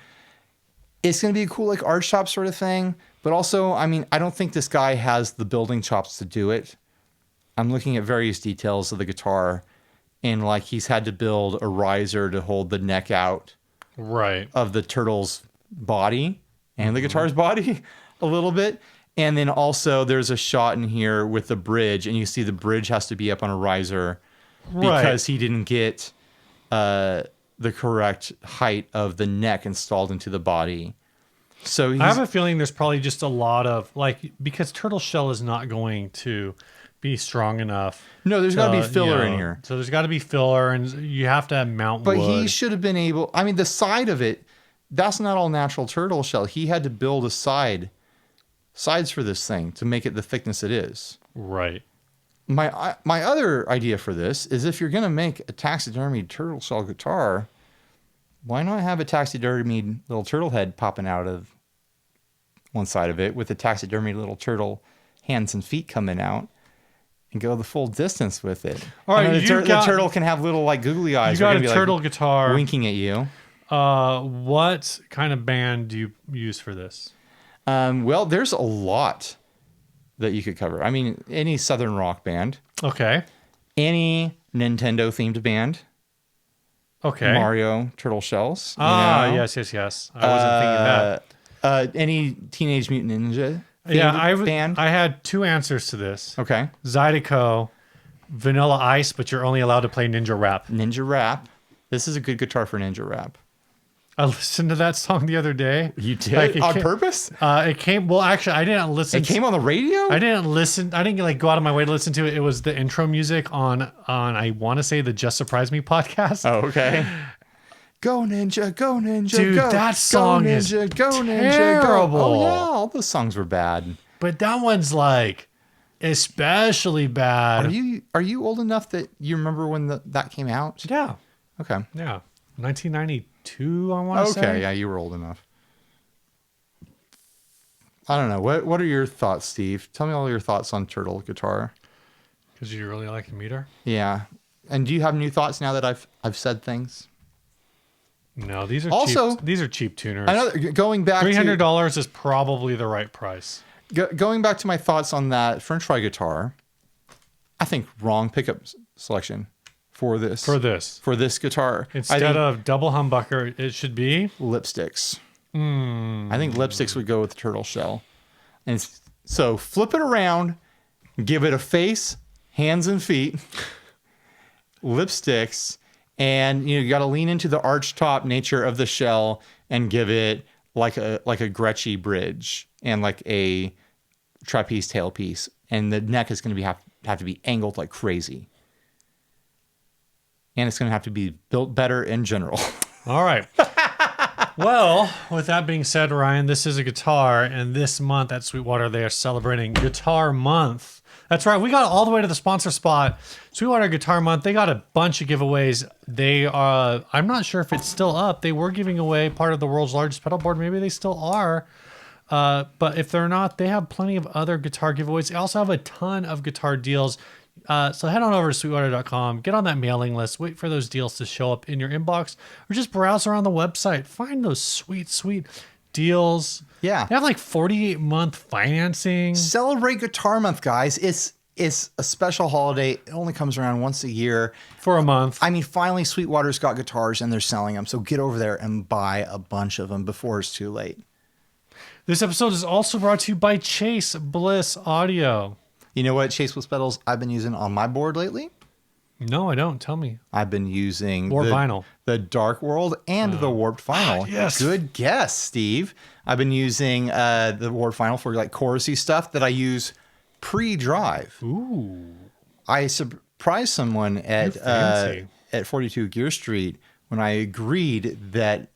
It's going to be a cool like arch top sort of thing. But also, I don't think this guy has the building chops to do it. I'm looking at various details of the guitar. And like he's had to build a riser to hold the neck out of the turtle's body and the guitar's body a little bit. And then also there's a shot in here with the bridge, and you see the bridge has to be up on a riser because he didn't get the correct height of the neck installed into the body. So I have a feeling there's probably just a lot of because turtle shell is not going to be strong enough. No, there's got to be filler in here. So there's got to be filler, and you have to mount wood. But he should have been able... the side of it, that's not all natural turtle shell. He had to build a sides for this thing to make it the thickness it is. Right. My other idea for this is if you're going to make a taxidermied turtle shell guitar, why not have a taxidermied little turtle head popping out of one side of it with a taxidermied little turtle hands and feet coming out? And go the full distance with it. All right, the turtle can have little like googly eyes. You got a turtle guitar winking at you. What kind of band do you use for this? Well, there's a lot that you could cover. Any Southern rock band. Okay. Any Nintendo themed band. Okay. Mario Turtle Shells. Yes. I wasn't thinking that. Any Teenage Mutant Ninja. Band. I had two answers to this. Okay. Zydeco, Vanilla Ice, but you're only allowed to play Ninja Rap. Ninja Rap. This is a good guitar for Ninja Rap. I listened to that song the other day. You did? On purpose? It came... Well, actually, I didn't listen... It came on the radio? I didn't listen... I didn't go out of my way to listen to it. It was the intro music on I want to say, the Just Surprise Me podcast. Oh, okay. Go Ninja, go Ninja, dude, go. That song go Ninja, is go Ninja, terrible. Go. Oh, yeah, all those songs were bad. But that one's like especially bad. Are you old enough that you remember when that came out? Yeah. Okay. Yeah. 1992, I want to say. Okay, yeah, you were old enough. I don't know. What are your thoughts, Steve? Tell me all your thoughts on turtle guitar. Because you really like the meter? Yeah. And do you have new thoughts now that I've said things? No, these are cheap tuners. Going back $300 is probably the right price. Going back to my thoughts on that French fry guitar, I think wrong pickup selection for this. For this guitar. Instead of double humbucker, it should be lipsticks. I think lipsticks would go with the turtle shell. And so flip it around, give it a face, hands and feet, lipsticks, and you got to lean into the arch top nature of the shell and give it like a Gretschy bridge and like a trapeze tailpiece, and the neck is going to have to be angled like crazy, and it's going to have to be built better in general. All right. Well, with that being said, Ryan, this is a guitar, and this month at Sweetwater they are celebrating Guitar Month. That's right. We got all the way to the sponsor spot. Sweetwater Guitar Month. They got a bunch of giveaways. They I'm not sure if it's still up. They were giving away part of the world's largest pedal board. Maybe they still are. But if they're not, they have plenty of other guitar giveaways. They also have a ton of guitar deals. So head on over to sweetwater.com, get on that mailing list, wait for those deals to show up in your inbox, or just browse around the website. Find those sweet deals. Yeah. They have like 48-month financing. Celebrate Guitar Month, guys. It's a special holiday. It only comes around once a year. For a month. I mean, finally, Sweetwater's got guitars and they're selling them. So get over there and buy a bunch of them before it's too late. This episode is also brought to you by Chase Bliss Audio. You know what Chase Bliss pedals I've been using on my board lately? No, I don't. Tell me. I've been using Vinyl. The Dark World and the Warped Vinyl. Yes. Good guess, Steve. I've been using the Warped Vinyl for like chorusy stuff that I use pre-drive. Ooh. I surprised someone at 42 Gear Street when I agreed that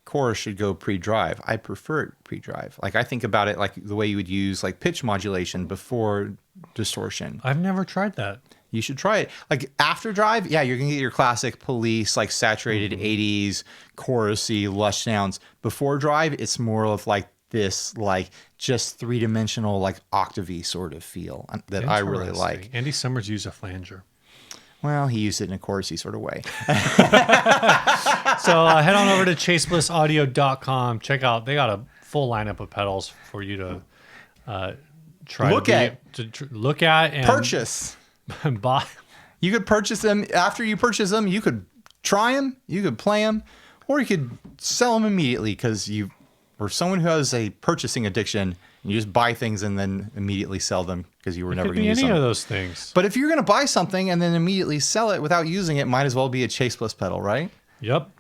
chorus should go pre-drive. I prefer it pre-drive. Like I think about it like the way you would use like pitch modulation before distortion. I've never tried that. You should try it. Like after drive, yeah, you're gonna get your classic Police, like saturated 80s, chorusy, lush sounds. Before drive, it's more of like this, like just three-dimensional, like octavey sort of feel that I really like. Andy Summers used a flanger. Well, he used it in a chorusy sort of way. So head on over to chaseblisaudio.com. Check out, they got a full lineup of pedals for you to look at and purchase. Buy. You could purchase them. After you purchase them, you could try them, you could play them, or you could sell them immediately because you or someone who has a purchasing addiction. You just buy things and then immediately sell them because you were never going to use them. Any of those things. But if you're going to buy something and then immediately sell it without using it, might as well be a Chase Bliss pedal, right? Yep.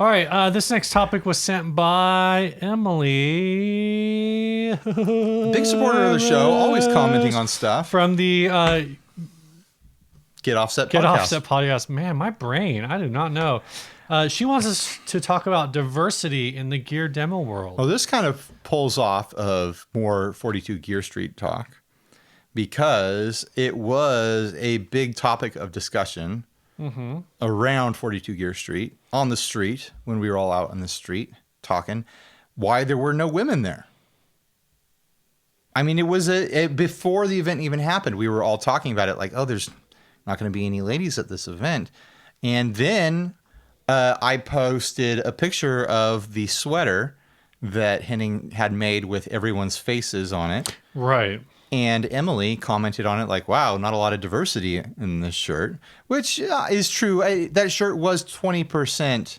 All right. This next topic was sent by Emily. Big supporter of the show, always commenting on stuff. From the Get Offset podcast. Man, my brain. I do not know. She wants us to talk about diversity in the gear demo world. Well, this kind of pulls off of more 42 Gear Street talk because it was a big topic of discussion around 42 Gear Street, on the street, when we were all out on the street talking, why there were no women there. I mean, it was before the event even happened. We were all talking about it like, oh, there's not going to be any ladies at this event. And then I posted a picture of the sweater that Henning had made with everyone's faces on it. Right. And Emily commented on it like, wow, not a lot of diversity in this shirt, which is true. That shirt was 20%,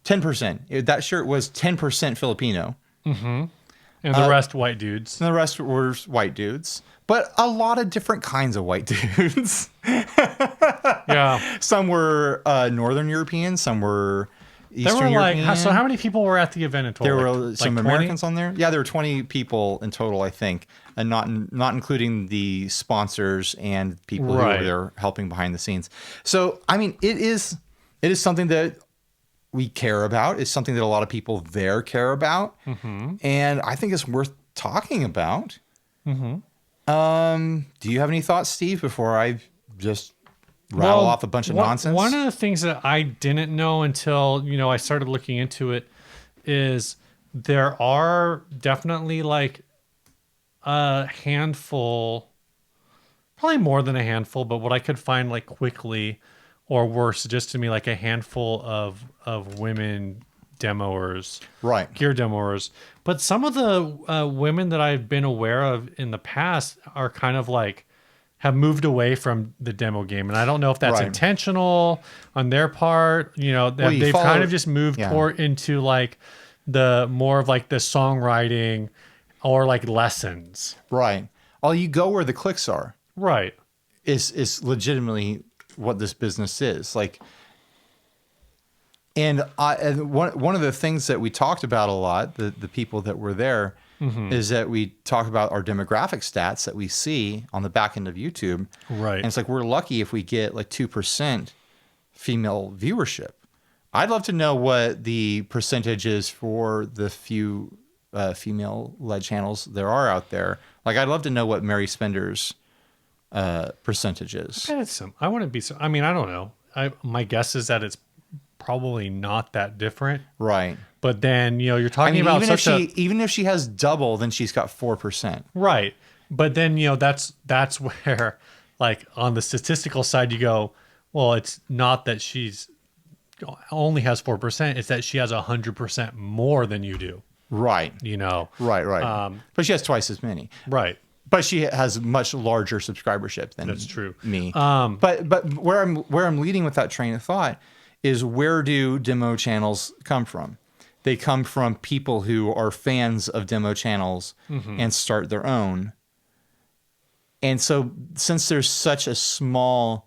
10%. That shirt was 10% Filipino. Mm-hmm. And the rest white dudes. And the rest were white dudes. But a lot of different kinds of white dudes. Yeah. Some were Northern European. Some were Eastern European. So how many people were at the event in total? There were some Americans on there. Yeah, there were 20 people in total, I think. And not including the sponsors and people who were there helping behind the scenes. So, I mean, it is something that we care about. It's something that a lot of people there care about. Mm-hmm. And I think it's worth talking about. Mm-hmm. Do you have any thoughts, Steve, before I just rattle off a bunch of nonsense? One of the things that I didn't know until, I started looking into it is there are definitely like a handful, probably more than a handful, but what I could find like quickly or worse, just to me, like a handful of women demoers, right? Gear demoers. But some of the women that I've been aware of in the past are kind of like have moved away from the demo game, and I don't know if that's intentional on their part. They've kind of just moved into like the more of like the songwriting or like lessons. Right. All you go where the clicks are. Right. Is legitimately what this business is like. And one of the things that we talked about a lot, the people that were there, is that we talk about our demographic stats that we see on the back end of YouTube. Right. And it's like we're lucky if we get like 2% female viewership. I'd love to know what the percentage is for the few female-led channels there are out there. Like, I'd love to know what Mary Spender's percentages. I wouldn't be. I mean, I don't know. My guess is that it's probably not that different. Right. But then, you're talking about even if she has double, then she's got 4%. Right. But then, that's where, like, on the statistical side, you go, well, it's not that she's only has 4%. It's that she has 100% more than you do. Right. Right. But she has twice as many. Right. But she has much larger subscribership than That's true. Me. But where I'm leading with that train of thought is, where do demo channels come from? They come from people who are fans of demo channels and start their own. And so, since there's such a small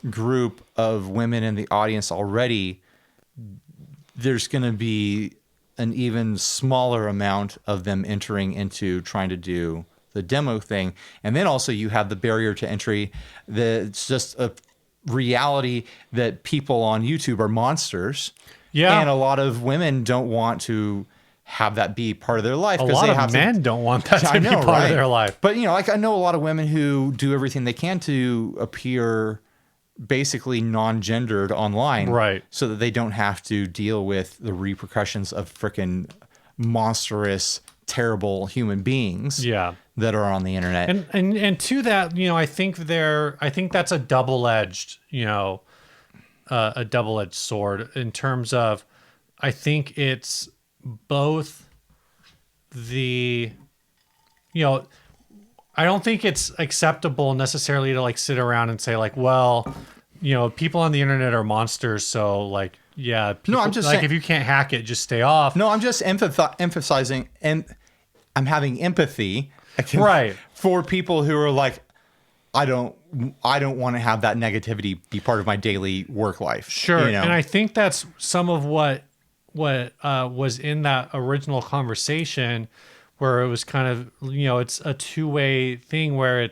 group of women in the audience already, there's going to be an even smaller amount of them entering into trying to do the demo thing. And then also you have the barrier to entry. It's just a reality that people on YouTube are monsters. Yeah. And a lot of women don't want to have that be part of their life. A lot of men don't want that to be part of their life. But, like, I know a lot of women who do everything they can to appear basically non-gendered online. Right. So that they don't have to deal with the repercussions of freaking monstrous, terrible human beings. Yeah. That are on the internet. And to that, I think that's a double-edged, a double-edged sword, in terms of, I think it's both the, I don't think it's acceptable necessarily to, like, sit around and say, like, well, people on the internet are monsters, so, like, yeah, people, I'm just like, saying, if you can't hack it, just stay off. No, I'm just emphasizing, and I'm having empathy, right, for people who are like, I don't want to have that negativity be part of my daily work life. Sure. And I think that's some of what was in that original conversation, where it was kind of, it's a two-way thing, where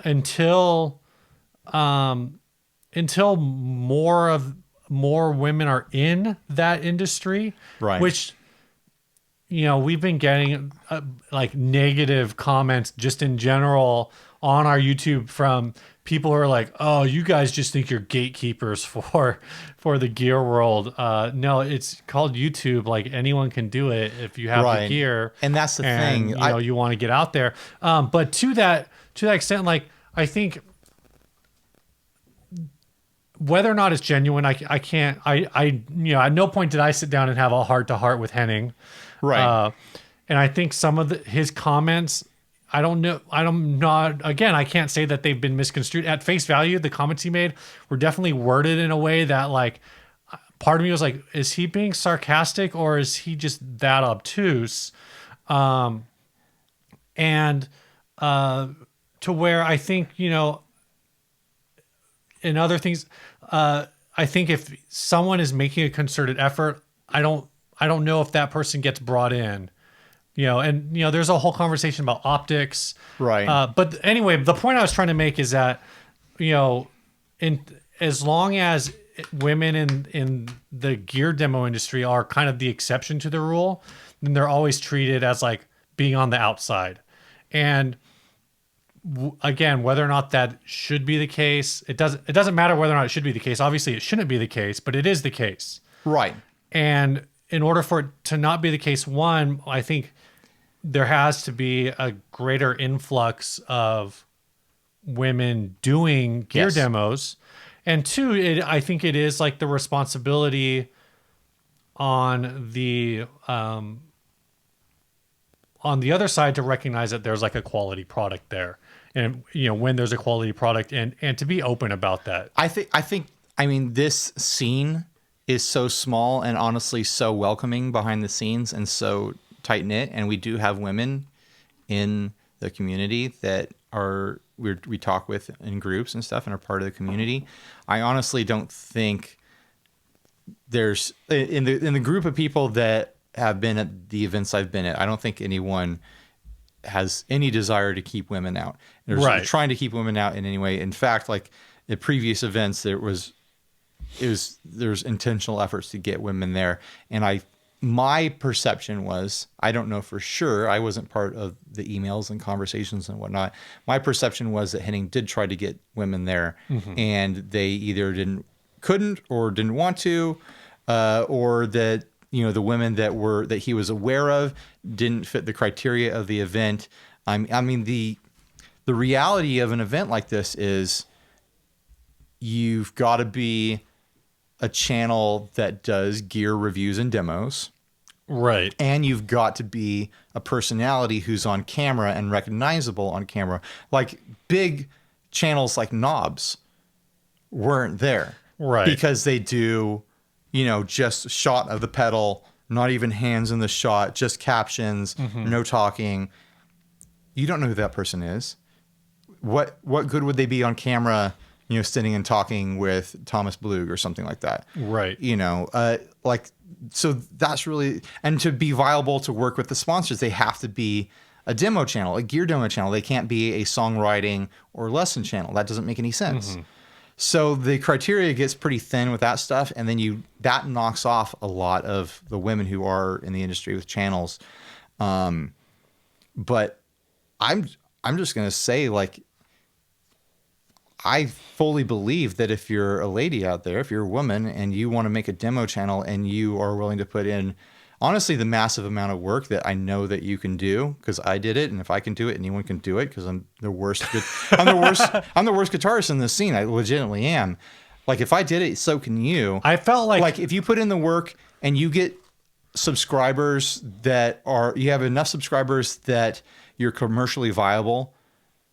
until more women are in that industry, right, which, we've been getting like negative comments just in general on our YouTube from people who are like, oh, you guys just think you're gatekeepers for the gear world. No, it's called YouTube. Like, anyone can do it if you have the gear. And that's the thing. You want to get out there. But to that extent, like, I think whether or not it's genuine, at no point did I sit down and have a heart-to-heart with Henning. Right. And I think some of his comments, I don't know. I can't say that they've been misconstrued. At face value, the comments he made were definitely worded in a way that, like, part of me was like, is he being sarcastic, or is he just that obtuse? To where I think, in other things, I think if someone is making a concerted effort, I don't know if that person gets brought in. There's a whole conversation about optics. Right. But anyway, the point I was trying to make is that, as long as women in the gear demo industry are kind of the exception to the rule, then they're always treated as, like, being on the outside. And again, whether or not that should be the case, it doesn't matter whether or not it should be the case. Obviously, it shouldn't be the case, but it is the case. Right. And in order for it to not be the case, one, I think there has to be a greater influx of women doing gear demos. And two, I think it is, like, the responsibility on the other side to recognize that there's, like, a quality product there. And, when there's a quality product, and to be open about that. I mean, this scene is so small and honestly so welcoming behind the scenes and so tight knit, and we do have women in the community that we talk with in groups and stuff and are part of the community. I honestly don't think there's in the group of people that have been at the events I've been at, I don't think anyone has any desire to keep women out. They're trying to keep women out in any way. In fact, like, at previous events, there's intentional efforts to get women there, and my perception was, I don't know for sure, I wasn't part of the emails and conversations and whatnot. My perception was that Henning did try to get women there, and they either couldn't or didn't want to, or that, the women that he was aware of didn't fit the criteria of the event. I mean, the reality of an event like this is you've got to be a channel that does gear reviews and demos. Right. And you've got to be a personality who's on camera and recognizable on camera. Like big channels like Knobs weren't there. Right. Because they do, just shot of the pedal, not even hands in the shot, just captions, no talking. You don't know who that person is. What good would they be on camera, sitting and talking with Thomas Blug or something like that? Right. So that's really, and to be viable to work with the sponsors, they have to be a demo channel, a gear demo channel. They can't be a songwriting or lesson channel. That doesn't make any sense. So the criteria gets pretty thin with that stuff. And then that knocks off a lot of the women who are in the industry with channels. But I'm just going to say, I fully believe that if you're a lady out there, if you're a woman and you want to make a demo channel and you are willing to put in, honestly, the massive amount of work that I know that you can do, because I did it, and if I can do it, anyone can do it, because I'm the worst. I'm the worst guitarist in the scene. I legitimately am. If I did it, so can you. I felt like if you put in the work and you get subscribers you have enough subscribers that you're commercially viable.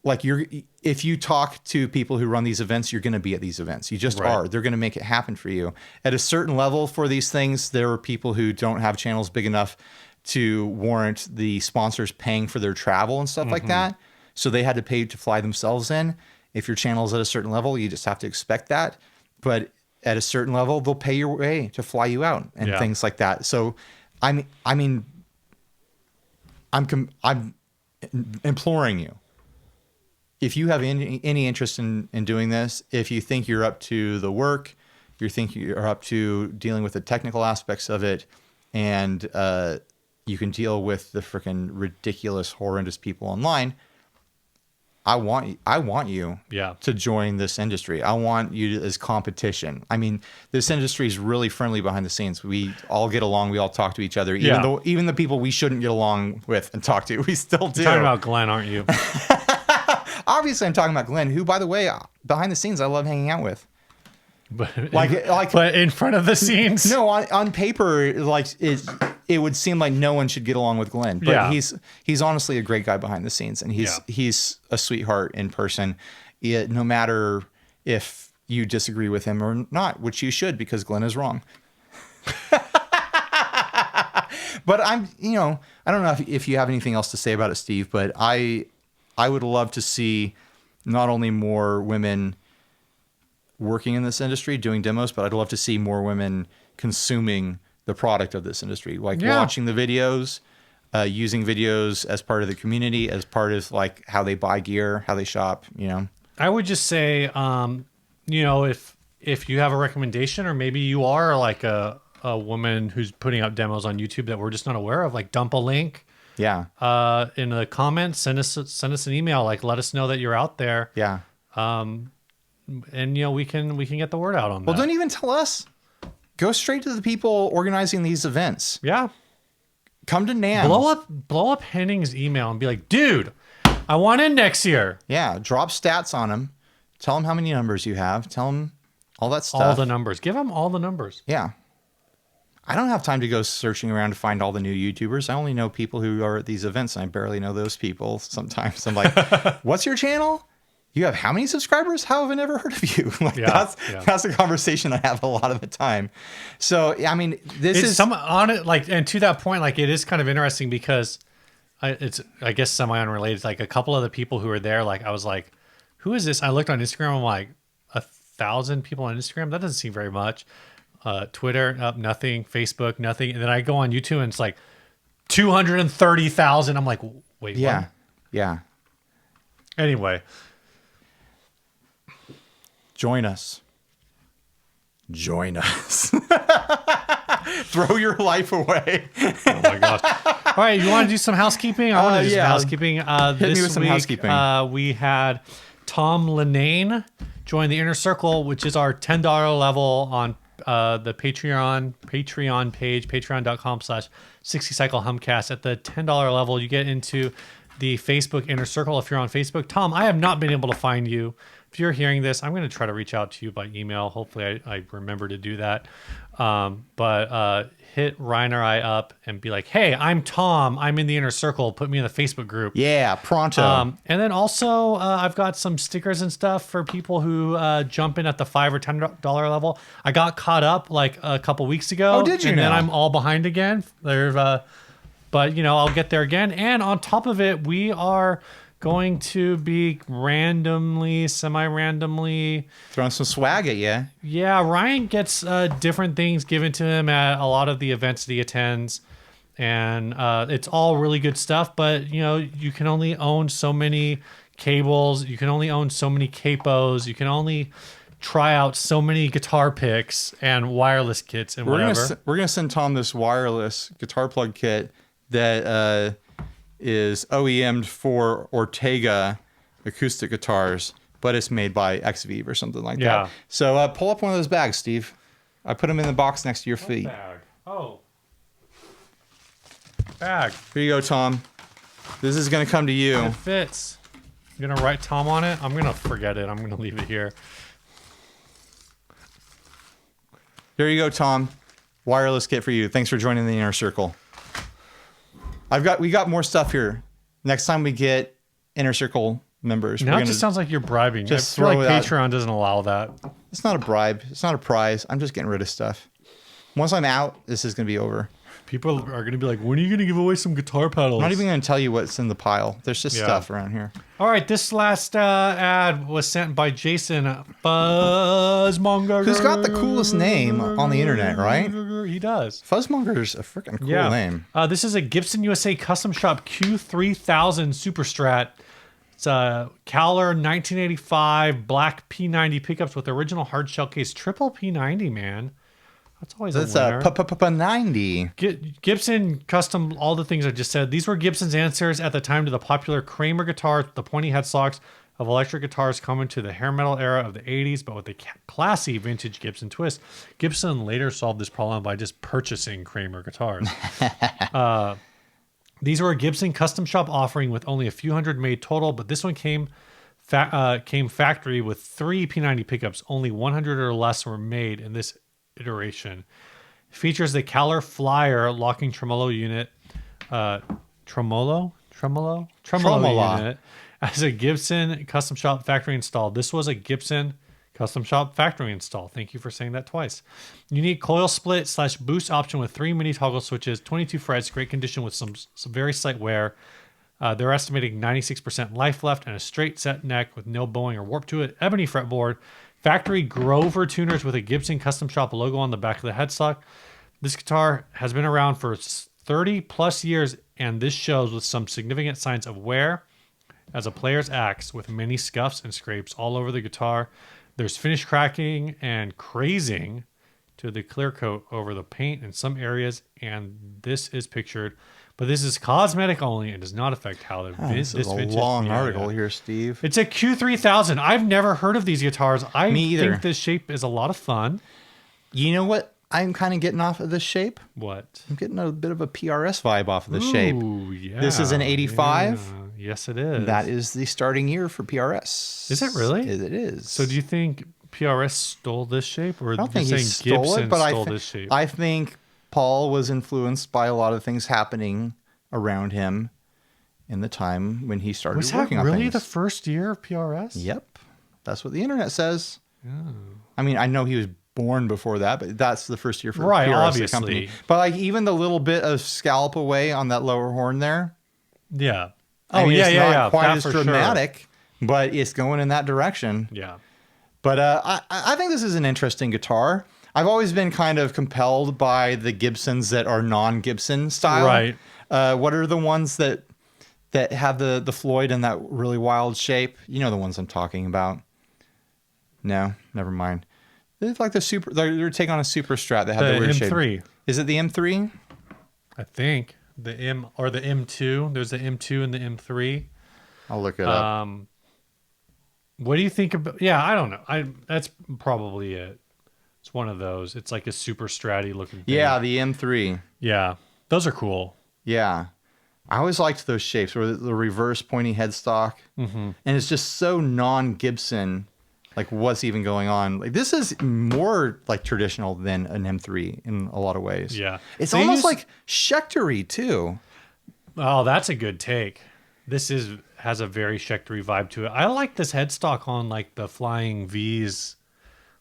If you talk to people who run these events, you're going to be at these events. You just are. They're going to make it happen for you. At a certain level for these things, there are people who don't have channels big enough to warrant the sponsors paying for their travel and stuff like that. So they had to pay to fly themselves in. If your channel's at a certain level, you just have to expect that. But at a certain level, they'll pay your way to fly you out and things like that. So, I'm imploring you. If you have any interest in doing this, if you think you're up to the work, you think you're up to dealing with the technical aspects of it, and you can deal with the freaking ridiculous, horrendous people online, I want you to join this industry. I want you as competition. I mean, this industry is really friendly behind the scenes. We all get along. We all talk to each other. Even the people we shouldn't get along with and talk to, we still do. You're talking about Glenn, aren't you? Obviously, I'm talking about Glenn, who, by the way, behind the scenes, I love hanging out with. But in front of the scenes, no, on paper, it would seem like no one should get along with Glenn. But he's honestly a great guy behind the scenes, and he's a sweetheart in person. No matter if you disagree with him or not, which you should, because Glenn is wrong. But I don't know if you have anything else to say about it, Steve, but I would love to see not only more women working in this industry doing demos, but I'd love to see more women consuming the product of this industry, watching the videos, using videos as part of the community, as part of how they buy gear, how they shop. I would just say, if you have a recommendation, or maybe you are a woman who's putting up demos on YouTube that we're just not aware of, dump a link. Yeah. In the comments, send us an email. Let us know that you're out there. Yeah. And we can get the word out on that. Well, don't even tell us. Go straight to the people organizing these events. Yeah. Come to NAMM. Blow up Henning's email and be like, dude, I want in next year. Yeah. Drop stats on him. Tell him how many numbers you have. Tell him all that stuff. All the numbers. Give him all the numbers. Yeah. I don't have time to go searching around to find all the new YouTubers. I only know people who are at these events, and I barely know those people. Sometimes I'm like, what's your channel? You have how many subscribers? How have I never heard of you? That's a conversation I have a lot of the time. So, I mean, and to that point, it is kind of interesting because it's, I guess, semi-unrelated. A couple of the people who were there, I was like, who is this? I looked on Instagram, I'm like, 1,000 people on Instagram? That doesn't seem very much. Twitter, nothing. Facebook, nothing. And then I go on YouTube and it's 230,000. I'm like, wait, yeah, what? Yeah. Anyway, join us. Throw your life away. Oh my gosh. All right, you want to do some housekeeping? I want to do some housekeeping. Hit This me with some week, housekeeping. We had Tom Linane join the Inner Circle, which is our $10 level on the Patreon page, patreon.com/60cyclehumcast. At the $10 level, you get into the Facebook Inner Circle if you're on Facebook. Tom, I have not been able to find you. If you're hearing this, I'm going to try to reach out to you by email. Hopefully I remember to do that. But hit Ryan or I up and be like, hey, I'm Tom. I'm in the Inner Circle. Put me in the Facebook group. Yeah, pronto. And then also I've got some stickers and stuff for people who jump in at the $5 or $10 level. I got caught up like a couple weeks ago. Oh, did you And then now? I'm all behind again. But, I'll get there again. And on top of it, we are going to be semi-randomly. Throwing some swag at you. Yeah, Ryan gets different things given to him at a lot of the events that he attends. And it's all really good stuff. But, you can only own so many cables. You can only own so many capos. You can only try out so many guitar picks and wireless kits and whatever. We're gonna send Tom this wireless guitar plug kit that is OEM'd for Ortega acoustic guitars, but it's made by XV or something like that. So pull up one of those bags, Steve. I put them in the box next to your feet. Bag. Oh. Bag. Here you go, Tom. This is gonna come to you. It fits. I'm gonna write Tom on it. I'm gonna forget it. I'm gonna leave it here. Here you go, Tom. Wireless kit for you. Thanks for joining the Inner Circle. We got more stuff here. Next time we get Inner Circle members, Now it just sounds like you're bribing. just I feel like throw it out. Patreon doesn't allow that. It's not a bribe. It's not a prize. I'm just getting rid of stuff. Once I'm out, this is gonna be over. People are going to be like, when are you going to give away some guitar pedals? I'm not even gonna tell you what's in the pile. There's just stuff around here. All right, this last ad was sent by Jason Fuzzmonger. Who's got the coolest name on the internet, right? He does. Fuzzmonger's a freaking cool name. This is a Gibson USA Custom Shop Q3000 Super Strat. It's a Cowler 1985 black P90 pickups with original hard shell case. Triple P90, man. That's always a winner. That's a 90. Gibson custom all the things I just said. These were Gibson's answers at the time to the popular Kramer guitar, the pointy headstocks of electric guitars coming to the hair metal era of the 80s, but with a classy vintage Gibson twist. Gibson later solved this problem by just purchasing Kramer guitars. These were a Gibson custom shop offering with only a few hundred made total, but this one came factory with 3 P90 pickups. Only 100 or less were made in this iteration. It features the Cowler Flyer locking tremolo unit, tremolo unit as a Gibson custom shop factory install. This was a Gibson custom shop factory install. Thank you for saying that twice. Unique coil split / boost option with 3 mini toggle switches, 22 frets, great condition with some very slight wear. They're estimating 96% life left and a straight set neck with no bowing or warp to it. Ebony fretboard. Factory Grover tuners with a Gibson custom shop logo on the back of the headstock. This guitar has been around for 30 plus years, and this shows with some significant signs of wear as a player's axe with many scuffs and scrapes all over the guitar. There's finish cracking and crazing to the clear coat over the paint in some areas, and this is pictured. But this is cosmetic only and does not affect how This is a long article here, Steve. It's a Q3000. I've never heard of these guitars. Me either. think this shape is a lot of fun. You know what I'm kind of getting off of this shape? What? I'm getting a bit of a PRS vibe off of this shape. Yeah. This is an 85. Yeah. Yes, it is. That is the starting year for PRS. Is it really? It is. So do you think PRS stole this shape? Or I don't think he stole Gibson it, but stole this shape? I think Paul was influenced by a lot of things happening around him in the time when he started working on things. Was that really the first year of PRS? Yep. That's what the internet says. Oh. I mean, I know he was born before that, but that's the first year for Right, PRS, obviously. the company. But like even the little bit of scallop away on that lower horn there. Yeah. I mean, it's not quite that as for dramatic, but it's going in that direction. Yeah. But I think this is an interesting guitar. I've always been kind of compelled by the Gibsons that are non-Gibson style. Right. What are the ones that have the Floyd in that really wild shape? You know the ones I'm talking about. No, never mind. They're like they're taking on a Super Strat that had the weird shape. M3. Is it the M3? I think the M or the M2. There's the M2 and the M3. I'll look it up. What do you think about? Yeah, I don't know. That's probably it. It's one of those. It's like a super stratty looking thing. Yeah, the M3. Yeah, those are cool. Yeah. I always liked those shapes, where the reverse pointy headstock. Mm-hmm. And it's just so non-Gibson. Like, what's even going on? Like, this is more like traditional than an M3 in a lot of ways. Yeah. It's almost like Schecter-y, too. Oh, that's a good take. This has a very Schecter-y vibe to it. I like this headstock on like the Flying V's,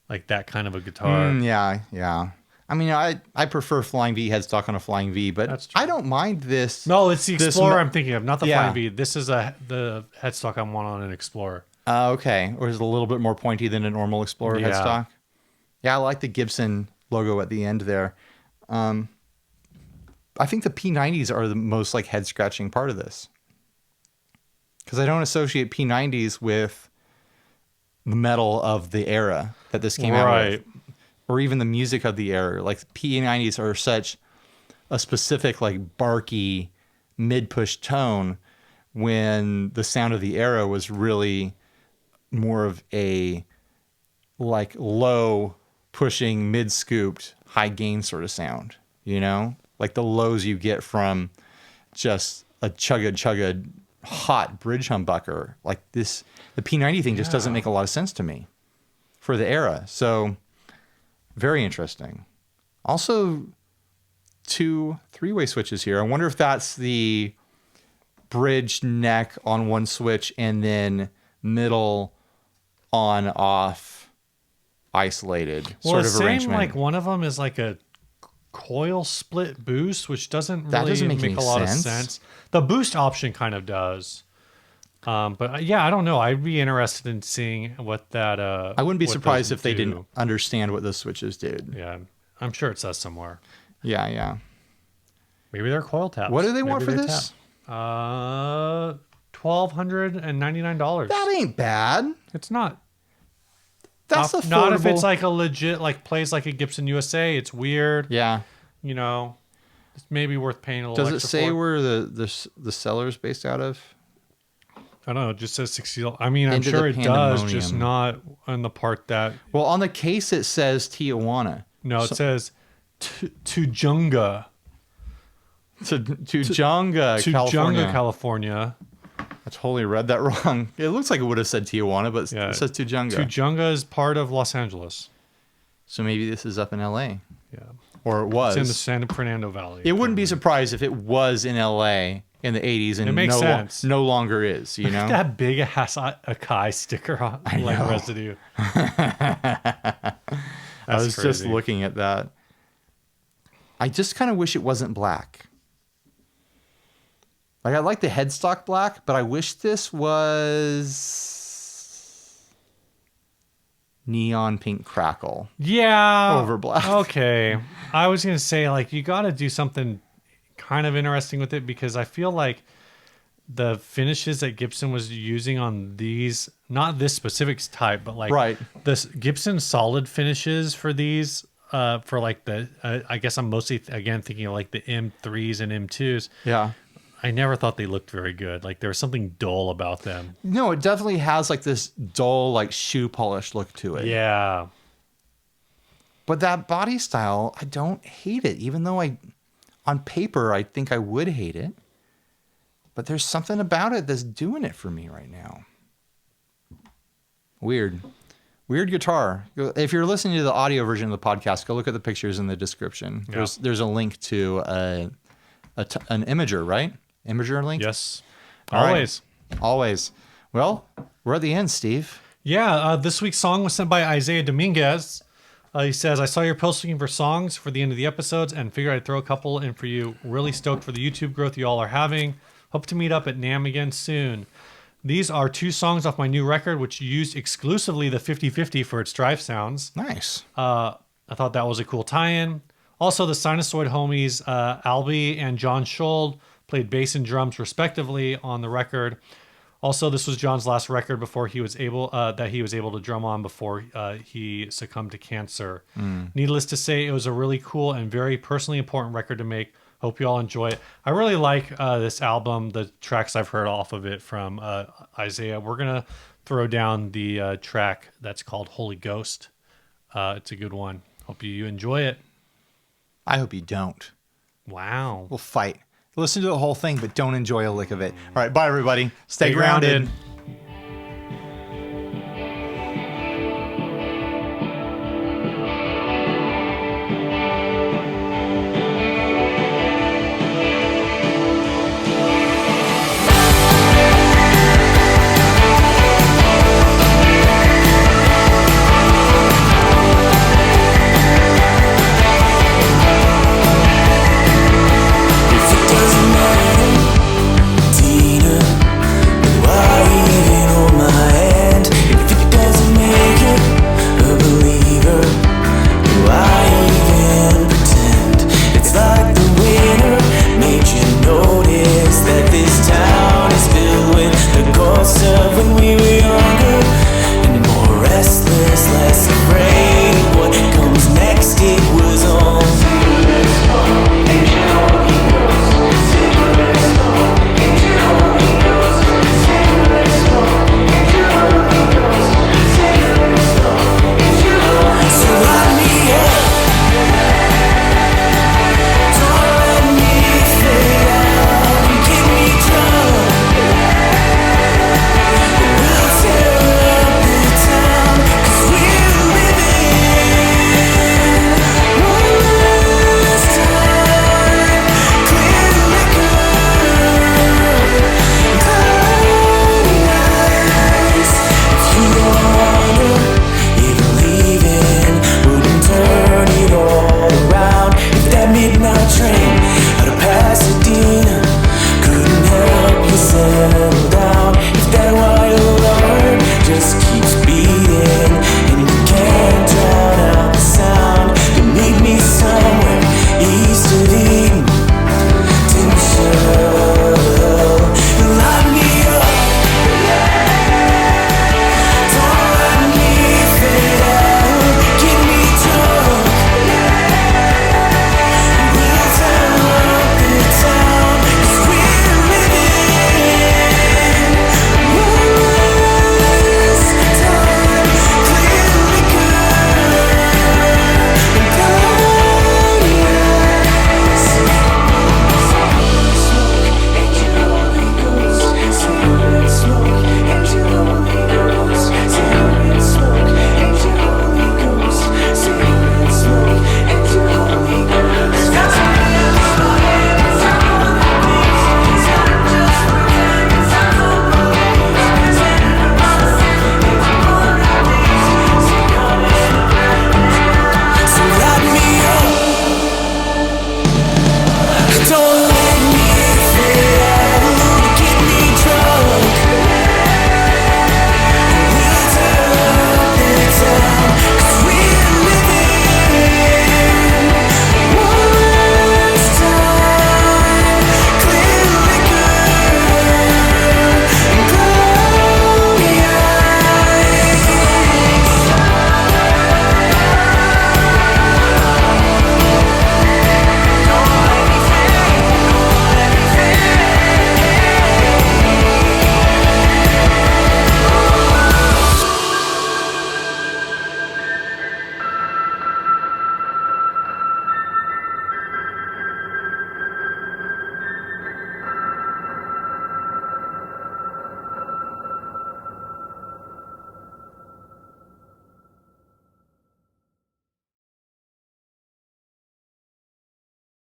like that kind of a guitar. Yeah. I mean, I prefer Flying V headstock on a Flying V, but I don't mind this. No, it's the Explorer I'm thinking of, not the Flying V. This is the headstock I want on an Explorer. Okay. Or is it a little bit more pointy than a normal Explorer headstock? Yeah, I like the Gibson logo at the end there. I think the P90s are the most like head scratching part of this, because I don't associate P90s with the metal of the era that this came out with, or even the music of the era. Like P90s are such a specific like barky mid-push tone, when the sound of the era was really more of a like low pushing, mid-scooped, high gain sort of sound, you know? Like the lows you get from just a chugga hot bridge humbucker. Like this, the P90 thing just doesn't make a lot of sense to me for the era. So very interesting. Also, 2 3-way switches here. I wonder if that's the bridge neck on one switch and then middle on off isolated sort of arrangement. Like one of them is like a coil split boost, which doesn't really make a lot of sense. The boost option kind of does. But yeah, I don't know. I'd be interested in seeing what that. I wouldn't be surprised if they didn't understand what those switches did. Yeah, I'm sure it says somewhere. Yeah. Maybe they're coil taps. What do they want for this? $1,299. That ain't bad. It's not. That's affordable. Not if it's like a legit, like plays like a Gibson USA. It's weird. Yeah. You know, it's maybe worth paying a little. Does it say for. where the seller's based out of? I don't know. It just says 60. I mean, I'm sure it does, just not on the part that. Well, on the case it says Tijuana. No, it says Tujunga. Tujunga, California. I totally read that wrong. It looks like it would have said Tijuana, but it says Tujunga. Tujunga is part of Los Angeles. So maybe this is up in LA. Yeah. Or it was. It's in the San Fernando Valley. It wouldn't be surprised if it was in LA in the 80s and it makes sense. No longer is, you know? That big ass Akai sticker on like residue. I was crazy. just looking at that. I just kind of wish it wasn't black. Like, I like the headstock black, but I wish this was neon pink crackle. Yeah. Over black. Okay. I was going to say, like, you got to do something kind of interesting with it, because I feel like the finishes that Gibson was using on these, not this specific type, but like this Gibson solid finishes for these, for like the, I guess I'm mostly, again, thinking of like the M3s and M2s. Yeah. I never thought they looked very good. Like there was something dull about them. No, it definitely has like this dull, like shoe polish look to it. Yeah. But that body style, I don't hate it, even though on paper, I think I would hate it. But there's something about it that's doing it for me right now. Weird guitar. If you're listening to the audio version of the podcast, go look at the pictures in the description. Yeah. There's a link to an imager, right? Imager link? Yes. Always. Well, we're at the end, Steve. Yeah. This week's song was sent by Isaiah Dominguez. He says, I saw your post looking for songs for the end of the episodes and figured I'd throw a couple in for you. Really stoked for the YouTube growth you all are having. Hope to meet up at NAMM again soon. These are 2 songs off my new record, which used exclusively the 50/50 for its drive sounds. Nice. I thought that was a cool tie-in. Also, the Sinusoid homies, Albie and John Schold, played bass and drums respectively on the record. Also, this was John's last record before he was able to drum on before he succumbed to cancer. Needless to say, it was a really cool and very personally important record to make. Hope you all enjoy it. I really like this album, the tracks I've heard off of it from Isaiah. We're going to throw down the track that's called Holy Ghost. It's a good one. Hope you enjoy it. I hope you don't. Wow. We'll fight. Listen to the whole thing, but don't enjoy a lick of it. All right, bye, everybody. Stay grounded.